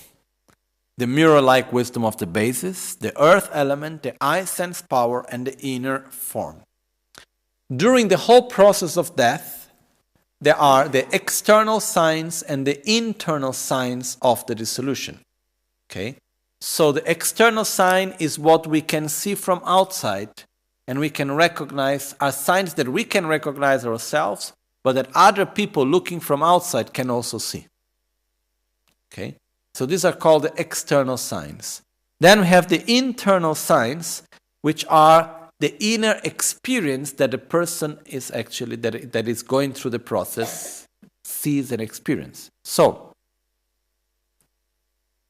the mirror-like wisdom of the basis, the earth element, the I sense power, and the inner form. During the whole process of death, there are the external signs and the internal signs of the dissolution. Okay? So the external sign is what we can see from outside, and we can recognize, are signs that we can recognize ourselves, but that other people looking from outside can also see. Okay? So these are called the external signs. Then we have the internal signs, which are the inner experience that the person is actually, that is going through the process, sees and experience. So,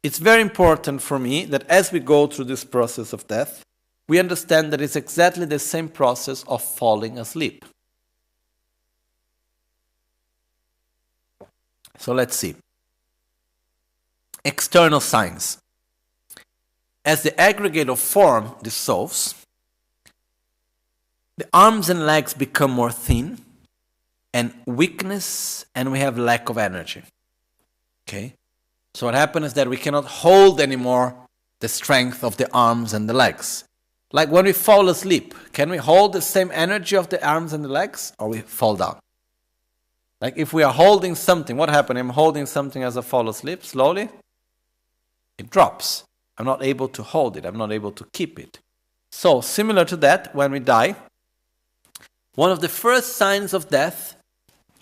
it's very important for me that as we go through this process of death, we understand that it's exactly the same process of falling asleep. So let's see. External signs. As the aggregate of form dissolves, the arms and legs become more thin, and weakness, and we have lack of energy. Okay? So what happens is that we cannot hold anymore the strength of the arms and the legs. Like when we fall asleep, can we hold the same energy of the arms and the legs, or we fall down? Like if we are holding something, what happens? I'm holding something as I fall asleep, slowly, it drops. I'm not able to hold it. I'm not able to keep it. So similar to that, when we die, one of the first signs of death,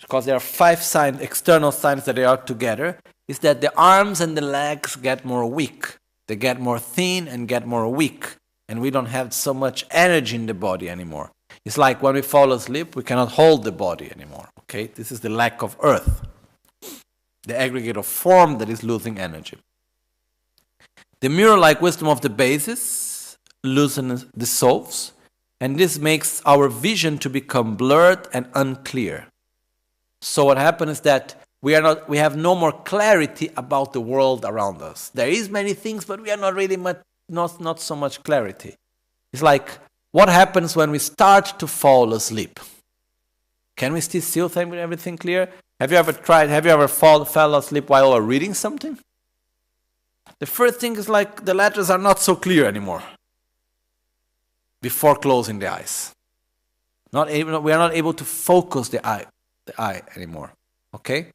because there are 5 signs, external signs that they are together, is that the arms and the legs get more weak. They get more thin and get more weak. And we don't have so much energy in the body anymore. It's like when we fall asleep, we cannot hold the body anymore. Okay? This is the lack of earth. The aggregate of form that is losing energy. The mirror-like wisdom of the basis loosens, dissolves, and this makes our vision to become blurred and unclear. So what happens is that we have no more clarity about the world around us. There is many things, but we are not really not so much clarity. It's like, what happens when we start to fall asleep? Can we still think with everything clear? Have you ever fell asleep while reading something? The first thing is like the letters are not so clear anymore before closing the eyes. We are not able to focus the eye anymore. Okay?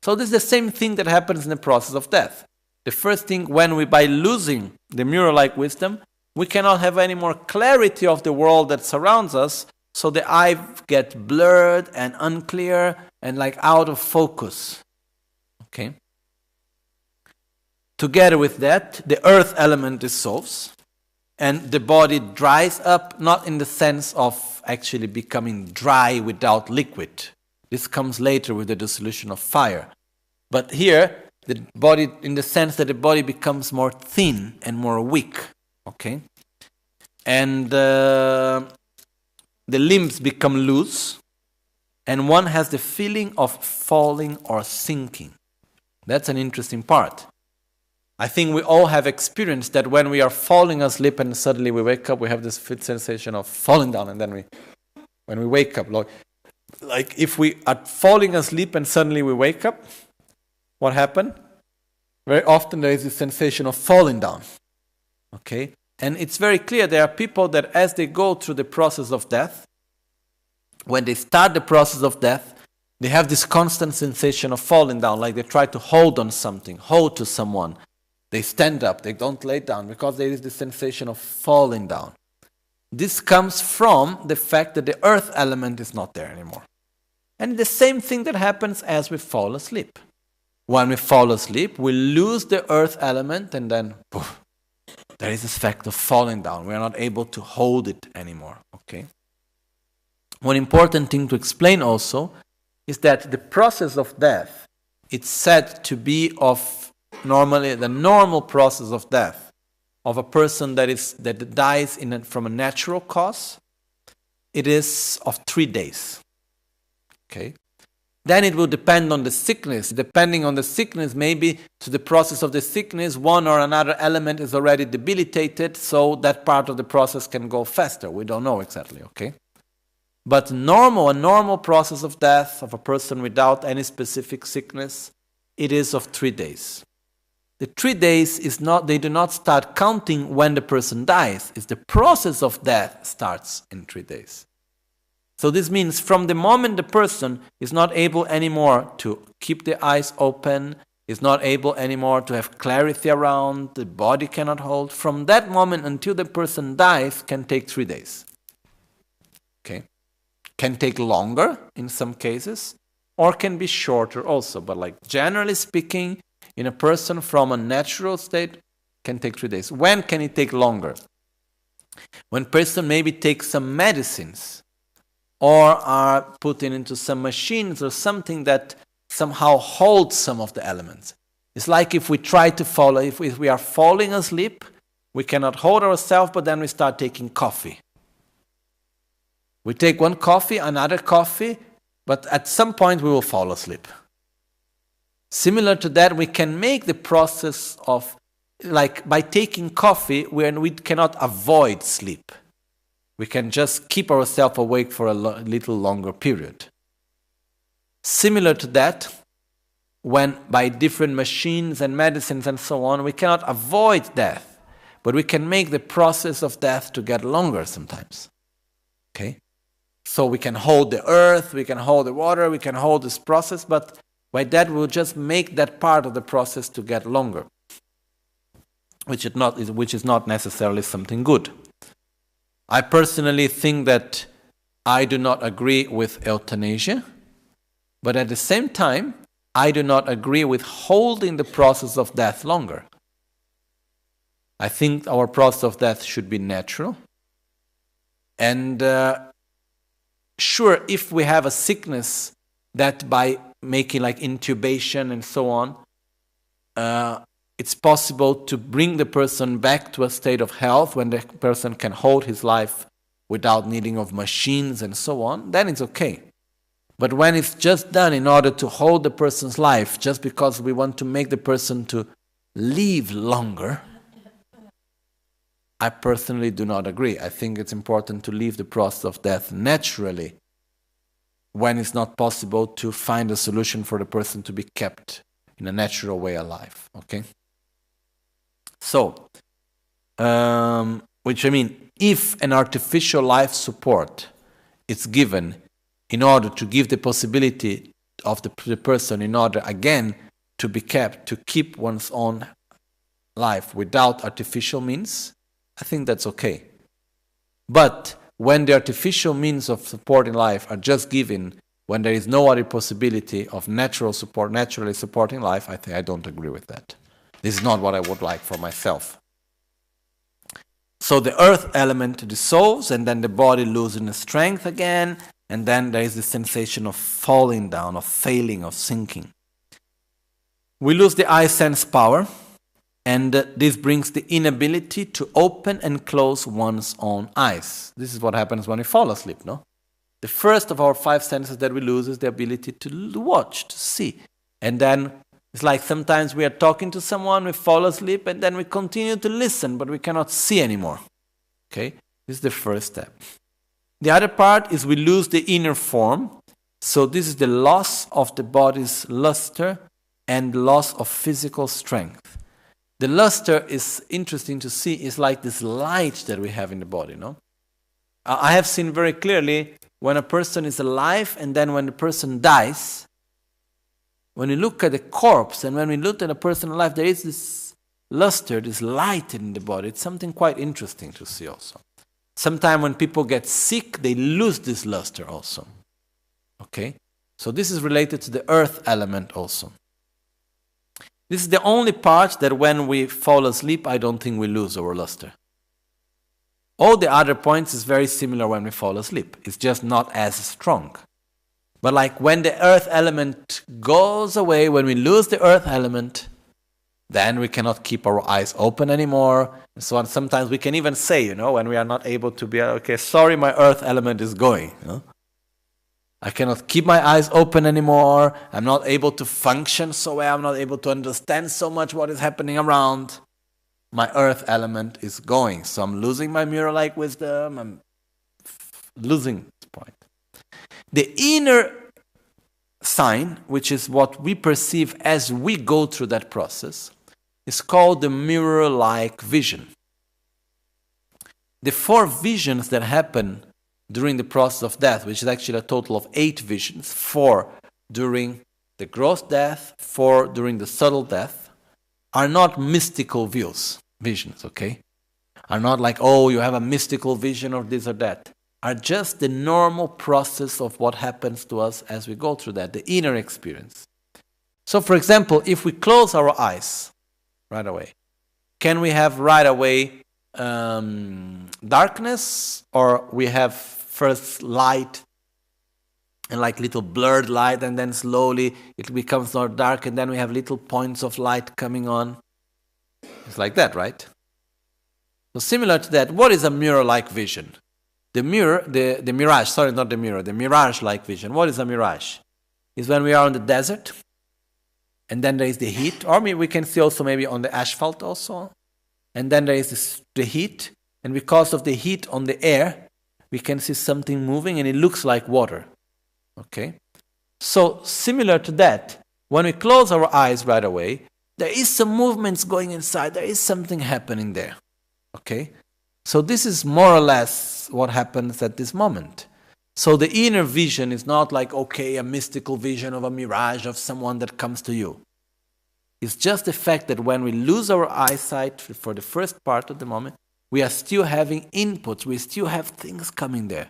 So this is the same thing that happens in the process of death. The first thing, by losing the mirror-like wisdom, we cannot have any more clarity of the world that surrounds us, so the eye gets blurred and unclear and like out of focus. Okay? Together with that, the earth element dissolves, and the body dries up, not in the sense of actually becoming dry without liquid. This comes later with the dissolution of fire. But here, the body, in the sense that the body becomes more thin and more weak. Okay? And the limbs become loose, and one has the feeling of falling or sinking. That's an interesting part. I think we all have experienced that when we are falling asleep and suddenly we wake up, we have this sensation of falling down, and then when we wake up, like if we are falling asleep and suddenly we wake up, what happened? Very often there is this sensation of falling down. Okay? And it's very clear there are people that as they go through the process of death, when they start the process of death, they have this constant sensation of falling down, like they try to hold on something, hold to someone. They stand up, they don't lay down, because there is this sensation of falling down. This comes from the fact that the earth element is not there anymore. And the same thing that happens as we fall asleep. When we fall asleep, we lose the earth element, and then poof, there is this fact of falling down. We are not able to hold it anymore. Okay. One important thing to explain also is that the process of death, it's said to be of normally the normal process of death of a person that dies from a natural cause. It is of 3 days. Okay. Then it will depend on the sickness. Depending on the sickness, maybe to the process of the sickness, one or another element is already debilitated, so that part of the process can go faster. We don't know exactly, okay? But a normal process of death of a person without any specific sickness, it is of 3 days. The 3 days is not, they do not start counting when the person dies. It's the process of death starts in 3 days. So this means from the moment the person is not able anymore to keep the eyes open, is not able anymore to have clarity around, the body cannot hold, from that moment until the person dies can take 3 days. Okay? Can take longer in some cases, or can be shorter also. But like generally speaking, in a person from a natural state, can take 3 days. When can it take longer? When person maybe takes some medicines, or are put into some machines or something that somehow holds some of the elements. It's like if we try to follow, if we are falling asleep, we cannot hold ourselves, but then we start taking coffee. We take one coffee, another coffee, but at some point we will fall asleep. Similar to that, we can make the process of, like by taking coffee, when we cannot avoid sleep. We can just keep ourselves awake for a little longer period. Similar to that, when by different machines and medicines and so on, we cannot avoid death, but we can make the process of death to get longer sometimes. Okay? So we can hold the earth, we can hold the water, we can hold this process, but by that we'll just make that part of the process to get longer, which is not necessarily something good. I personally think that I do not agree with euthanasia, but at the same time, I do not agree with holding the process of death longer. I think our process of death should be natural. And sure, if we have a sickness that by making like intubation and so on, it's possible to bring the person back to a state of health when the person can hold his life without needing of machines and so on, then it's okay. But when it's just done in order to hold the person's life, just because we want to make the person to live longer, I personally do not agree. I think it's important to leave the process of death naturally when it's not possible to find a solution for the person to be kept in a natural way alive, okay? So, which I mean, if an artificial life support is given in order to give the possibility of the person in order, again, to be kept, to keep one's own life without artificial means, I think that's okay. But when the artificial means of supporting life are just given when there is no other possibility of natural support, naturally supporting life, I don't agree with that. This is not what I would like for myself. So the earth element dissolves, and then the body loses its strength again, and then there is the sensation of falling down, of failing, of sinking. We lose the eye sense power, and this brings the inability to open and close one's own eyes. This is what happens when we fall asleep, no? The first of our 5 senses that we lose is the ability to watch, to see. And then it's like sometimes we are talking to someone, we fall asleep, and then we continue to listen, but we cannot see anymore. Okay? This is the first step. The other part is we lose the inner form. So this is the loss of the body's luster and loss of physical strength. The luster is interesting to see. It's like this light that we have in the body, no? I have seen very clearly when a person is alive and then when the person dies, when we look at the corpse and when we look at a person alive, there is this luster, this light in the body. It's something quite interesting to see also. Sometimes when people get sick, they lose this luster also. Okay? So this is related to the earth element also. This is the only part that when we fall asleep, I don't think we lose our luster. All the other points is very similar when we fall asleep. It's just not as strong. But like when the earth element goes away, when we lose the earth element, then we cannot keep our eyes open anymore. And so on. Sometimes we can even say, when we are not able to be, okay, sorry, my earth element is going. I cannot keep my eyes open anymore. I'm not able to function so well. I'm not able to understand so much what is happening around. My earth element is going. So I'm losing my mirror-like wisdom. I'm losing this point. The inner sign, which is what we perceive as we go through that process, is called the mirror-like vision. The 4 visions that happen during the process of death, which is actually a total of 8 visions, 4 during the gross death, 4 during the subtle death, are not mystical visions, okay? Are not like, oh, you have a mystical vision of this or that. Are just the normal process of what happens to us as we go through that, the inner experience. So, for example, if we close our eyes right away, can we have right away darkness, or we have first light and like little blurred light, and then slowly it becomes more dark, and then we have little points of light coming on? It's like that, right? So similar to that, what is a mirror-like vision? The mirage-like vision. What is a mirage? It's when we are on the desert, and then there is the heat, or we can see also maybe on the asphalt also, and then there is the heat, and because of the heat on the air, we can see something moving, and it looks like water. Okay? So, similar to that, when we close our eyes right away, there is some movements going inside, there is something happening there. Okay? So this is more or less what happens at this moment. So the inner vision is not like, okay, a mystical vision of a mirage of someone that comes to you. It's just the fact that when we lose our eyesight for the first part of the moment, we are still having inputs, we still have things coming there.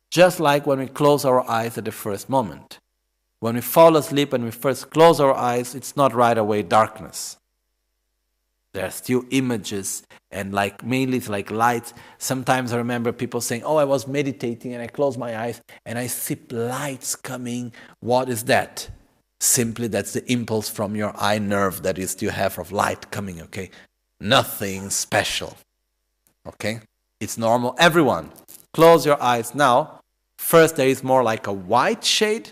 Just like when we close our eyes at the first moment. When we fall asleep and we first close our eyes, it's not right away darkness. There are still images, and mainly it's like lights. Sometimes I remember people saying, oh, I was meditating and I closed my eyes and I see lights coming. What is that? Simply that's the impulse from your eye nerve that you still have of light coming, okay? Nothing special, okay? It's normal. Everyone, close your eyes now. First there is more like a white shade,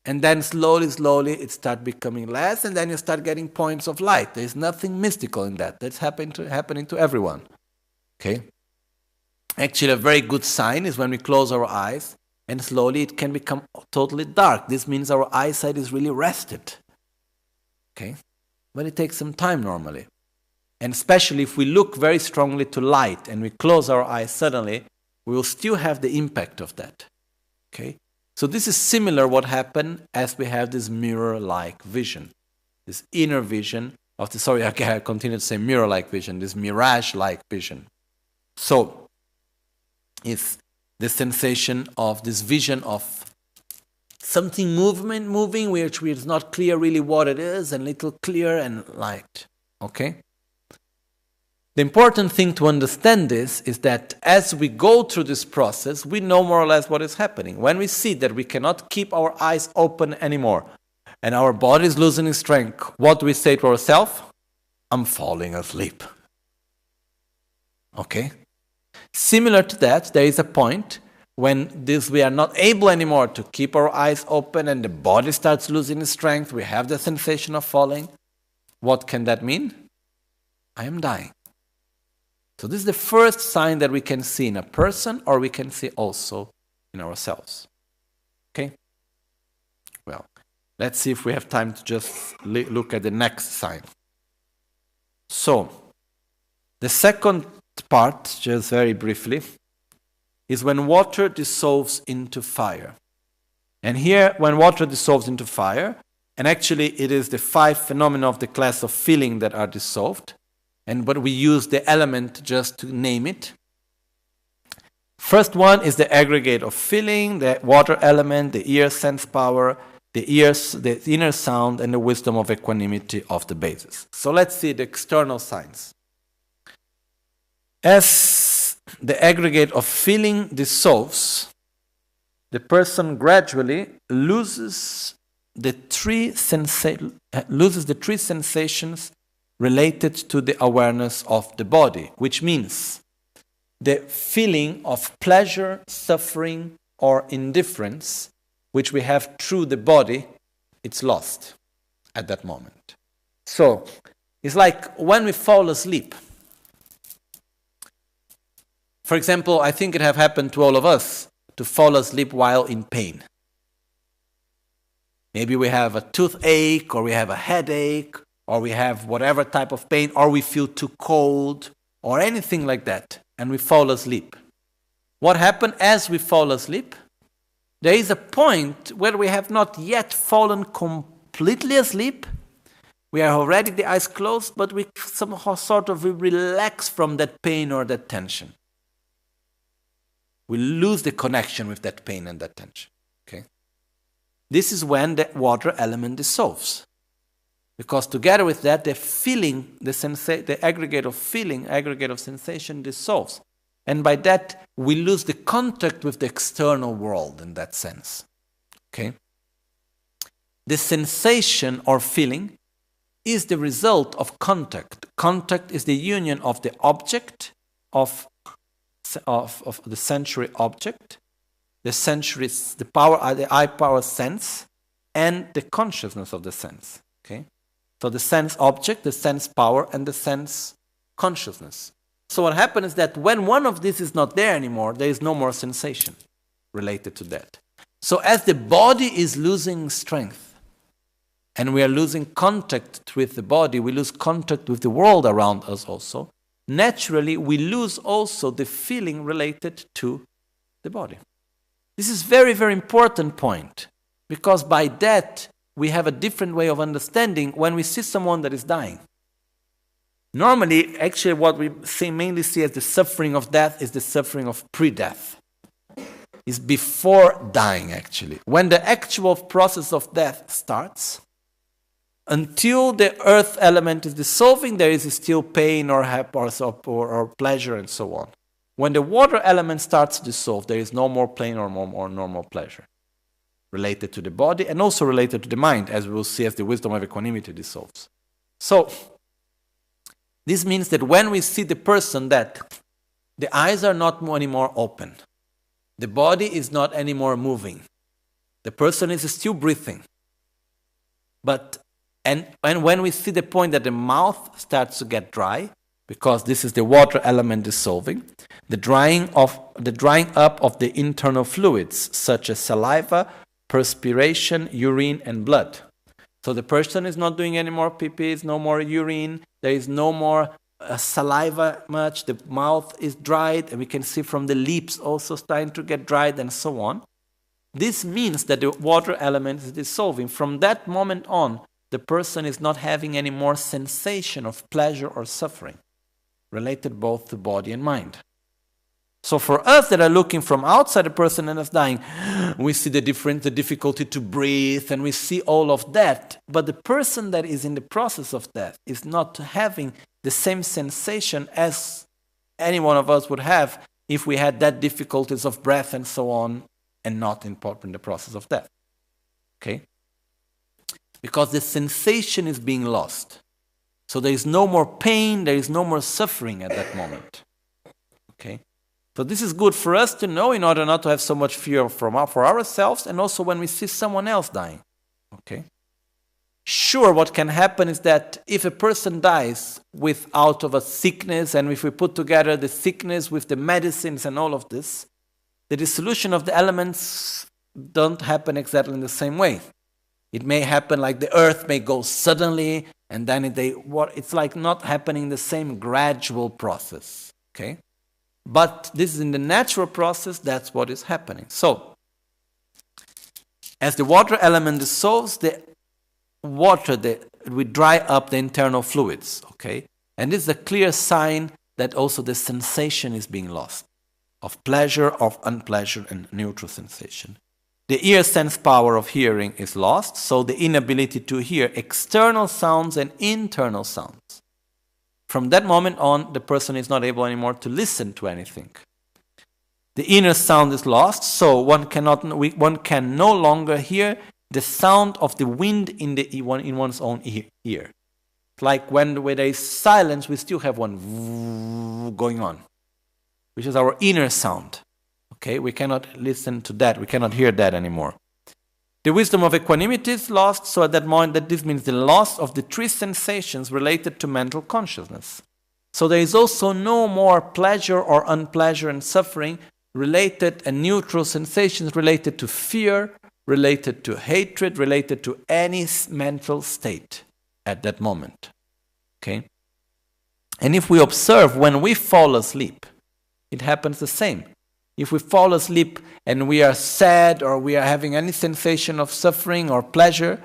and then slowly it starts becoming less, and then you start getting points of light. There is nothing mystical in that. That's happening to everyone, okay? Actually, a very good sign is when we close our eyes, and slowly it can become totally dark. This means our eyesight is really rested. Okay? But it takes some time normally. And especially if we look very strongly to light and we close our eyes suddenly, we will still have the impact of that. Okay? So this is similar what happened as we have this mirror-like vision. This inner vision of the, I continue to say mirror-like vision, this mirage-like vision. So, it's the sensation of this vision of something moving, which is not clear really what it is, and little clear and light. Okay? The important thing to understand this is that as we go through this process, we know more or less what is happening. When we see that we cannot keep our eyes open anymore, and our body is losing strength, what do we say to ourselves? I'm falling asleep. Okay? Similar to that, there is a point when we are not able anymore to keep our eyes open and the body starts losing strength, we have the sensation of falling. What can that mean? I am dying. So this is the first sign that we can see in a person, or we can see also in ourselves. Okay? Well, let's see if we have time to just look at the next sign. So, the second part, just very briefly, is when water dissolves into fire. And here, when water dissolves into fire, and actually it is the 5 phenomena of the class of feeling that are dissolved, but we use the element just to name it. First one is the aggregate of feeling, the water element, the ear sense power, the inner sound, and the wisdom of equanimity of the basis. So let's see the external signs. As the aggregate of feeling dissolves, the person gradually loses the three sensations related to the awareness of the body, which means the feeling of pleasure, suffering, or indifference, which we have through the body, it's lost at that moment. So, it's like when we fall asleep. For example, I think it have happened to all of us to fall asleep while in pain. Maybe we have a toothache, or we have a headache, or we have whatever type of pain, or we feel too cold, or anything like that, and we fall asleep. What happens as we fall asleep? There is a point where we have not yet fallen completely asleep. We are already the eyes closed, but we somehow sort of relax from that pain or that tension. We lose the connection with that pain and that tension. Okay? This is when the water element dissolves. Because together with that, the feeling, the aggregate of feeling, aggregate of sensation dissolves. And by that, we lose the contact with the external world in that sense. Okay? The sensation or feeling is the result of contact. Contact is the union of the object, of the sensory object, the sensory, the power, the eye power sense, and the consciousness of the sense. Okay? So the sense object, the sense power, and the sense consciousness. So what happens is that when one of these is not there anymore, there is no more sensation related to that. So as the body is losing strength, and we are losing contact with the body, we lose contact with the world around us also, naturally we lose also the feeling related to the body. This is very, very important point, because by that we have a different way of understanding when we see someone that is dying. Normally, actually what we mainly see as the suffering of death is the suffering of pre-death. It's before dying actually. When the actual process of death starts, until the earth element is dissolving, there is still pain or happiness or pleasure and so on. When the water element starts to dissolve, there is no more pain or more pleasure related to the body and also related to the mind, as we will see as the wisdom of equanimity dissolves. So, this means that when we see the person that the eyes are not anymore open, the body is not anymore moving, the person is still breathing, and when we see the point that the mouth starts to get dry, because this is the water element dissolving, the drying up of the internal fluids, such as saliva, perspiration, urine, and blood. So the person is not doing any more pee-pees, no more urine, there is no more saliva much, the mouth is dried, and we can see from the lips also starting to get dried and so on. This means that the water element is dissolving. From that moment on, the person is not having any more sensation of pleasure or suffering, related both to body and mind. So for us that are looking from outside the person that is dying, we see the difficulty to breathe, and we see all of that. But the person that is in the process of death is not having the same sensation as any one of us would have if we had that difficulties of breath and so on, and not in the process of death. Okay? Because the sensation is being lost. So there is no more pain, there is no more suffering at that moment. Okay? So this is good for us to know in order not to have so much fear for ourselves, and also when we see someone else dying. Okay? Sure, what can happen is that if a person dies out of a sickness, and if we put together the sickness with the medicines and all of this, the dissolution of the elements don't happen exactly in the same way. It may happen like the earth may go suddenly, and then it's like not happening in the same gradual process. Okay? But this is in the natural process, that's what is happening. So, as the water element dissolves, the water, we dry up the internal fluids, okay? And this is a clear sign that also the sensation is being lost, of pleasure, of unpleasure, and neutral sensation. The ear sense power of hearing is lost, so the inability to hear external sounds and internal sounds. From that moment on, the person is not able anymore to listen to anything. The inner sound is lost, so one can no longer hear the sound of the wind in one's own ear. Like when there is silence, we still have one going on, which is our inner sound. Okay, we cannot listen to that, we cannot hear that anymore. The wisdom of equanimity is lost, so at that moment, this means the loss of the three sensations related to mental consciousness. So there is also no more pleasure or unpleasure and suffering related and neutral sensations related to fear, related to hatred, related to any mental state at that moment. Okay? And if we observe when we fall asleep, it happens the same. If we fall asleep and we are sad or we are having any sensation of suffering or pleasure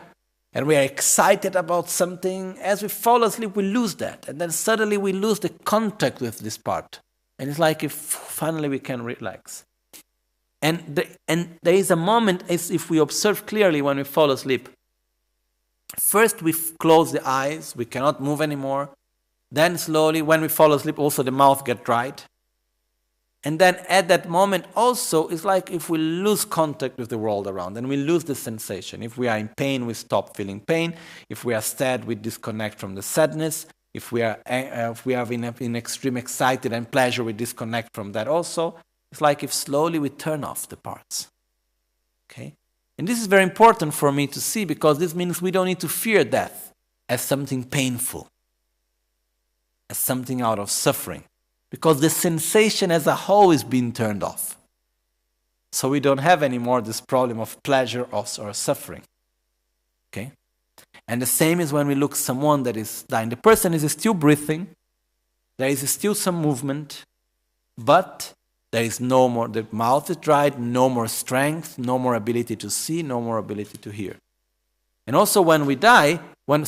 and we are excited about something, as we fall asleep we lose that. And then suddenly we lose the contact with this part. And it's like if finally we can relax. And there is a moment, as if we observe clearly when we fall asleep. First we close the eyes, we cannot move anymore. Then slowly when we fall asleep also the mouth gets dried. And then at that moment also, it's like if we lose contact with the world around and we lose the sensation. If we are in pain, we stop feeling pain. If we are sad, we disconnect from the sadness. If we are in extreme excited and pleasure, we disconnect from that also. It's like if slowly we turn off the parts. Okay? And this is very important for me to see because this means we don't need to fear death as something painful, as something out of suffering. Because the sensation as a whole is being turned off. So we don't have anymore this problem of pleasure or suffering. Okay? And the same is when we look at someone that is dying. The person is still breathing. There is still some movement. But there is no more, the mouth is dried, no more strength, no more ability to see, no more ability to hear. And also when we die, when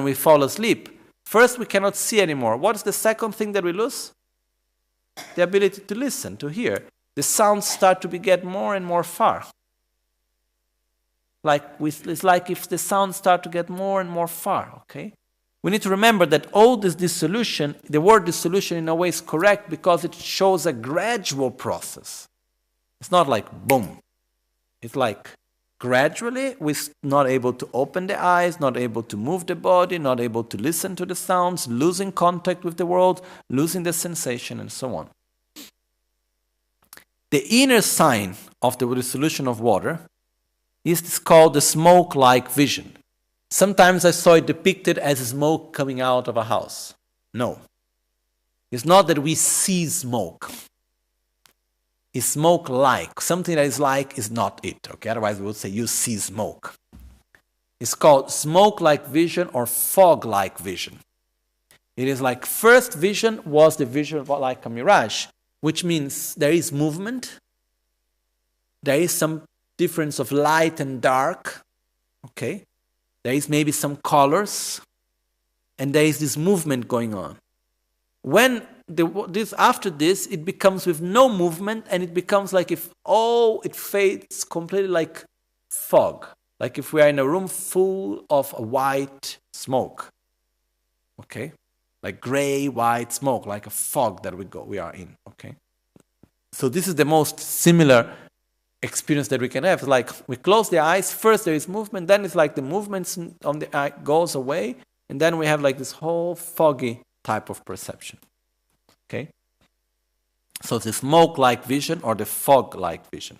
we fall asleep, first we cannot see anymore. What is the second thing that we lose? The ability to listen, to hear. The sounds start to get more and more far. It's like if the sounds start to get more and more far, okay? We need to remember that all this dissolution, the word dissolution in a way is correct because it shows a gradual process. It's not like boom. It's like gradually we're not able to open the eyes, not able to move the body, not able to listen to the sounds, losing contact with the world, losing the sensation, and so on. The inner sign of the dissolution of water is called the smoke-like vision. Sometimes I saw it depicted as smoke coming out of a house. No. It's not that we see smoke. Is smoke-like. Something that is like is not it. Okay, otherwise we would say you see smoke. It's called smoke-like vision or fog-like vision. It is like first vision was the vision like a mirage, which means there is movement, there is some difference of light and dark, okay? There is maybe some colors, and there is this movement going on. When after this, it becomes with no movement, and it becomes like if it fades completely like fog. Like if we are in a room full of white smoke. Okay? Like gray, white smoke, like a fog that we are in. Okay? So this is the most similar experience that we can have. It's like we close the eyes, first there is movement, then it's like the movement on the eye goes away, and then we have like this whole foggy type of perception. Okay? So it's the smoke-like vision or the fog-like vision.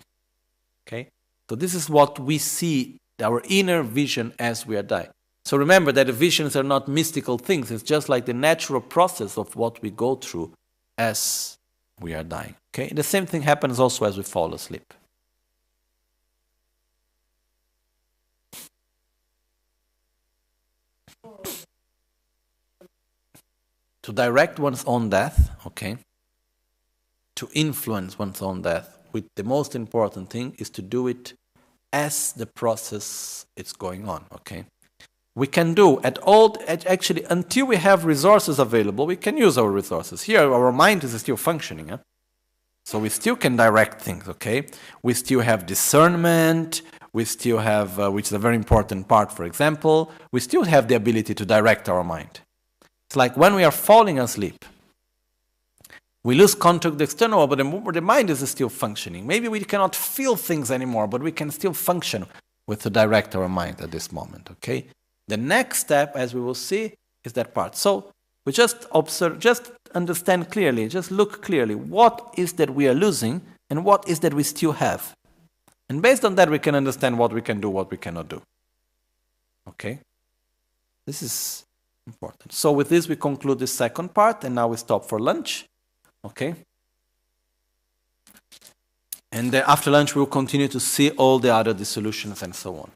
Okay? So this is what we see, our inner vision as we are dying. So remember that the visions are not mystical things. It's just like the natural process of what we go through as we are dying. Okay? The same thing happens also as we fall asleep. To direct one's own death, okay, to influence one's own death, the most important thing is to do it as the process is going on, okay? We can do actually, until we have resources available, we can use our resources. Here, our mind is still functioning, eh? So we still can direct things, okay? We still have discernment, we still have, which is a very important part, for example, we still have the ability to direct our mind. It's like when we are falling asleep, we lose contact with the external world, but the mind is still functioning. Maybe we cannot feel things anymore, but we can still function with to direct our mind at this moment, okay? The next step, as we will see, is that part. So we just observe, just understand clearly, just look clearly, what is that we are losing and what is that we still have? And based on that, we can understand what we can do, what we cannot do. Okay? This is important. So with this, we conclude the second part, and now we stop for lunch. Okay? And then after lunch, we will continue to see all the other dissolutions and so on.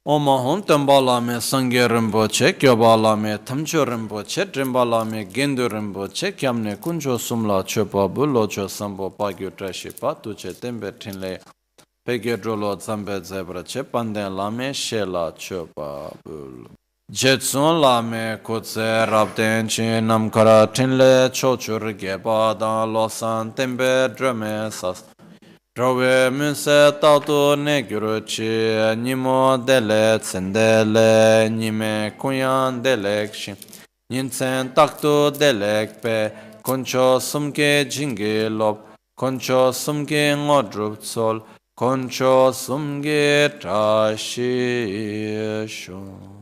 Omahon Tambala me Sangye Rinpoche, Kyobala me Tamcho Rinpoche, Drimbala me Gendu Rinpoche, Kyamne Kunjo Sumla Chopa Bulocho Sambo Pagyo Trashipa, Tuche Tembe Tinle, Pegyo Drolo Zambe Zebrache, Panden Lame Shela Chopa Bul. Jetsun Lame Kutse Rabden Chin Namkara Tinle, Chochur Geba Dan Losan Tembe Drame Sas. Drove Munse Tautu Neguruchi, Nimo Dele Tsendele, Nime Kunyan Delek, Ninsen Taktu Delek Pe, Concho Sumke Jingi Lop, Concho Sumke Ngodrup Sol, Concho Sumge Trashi Shun.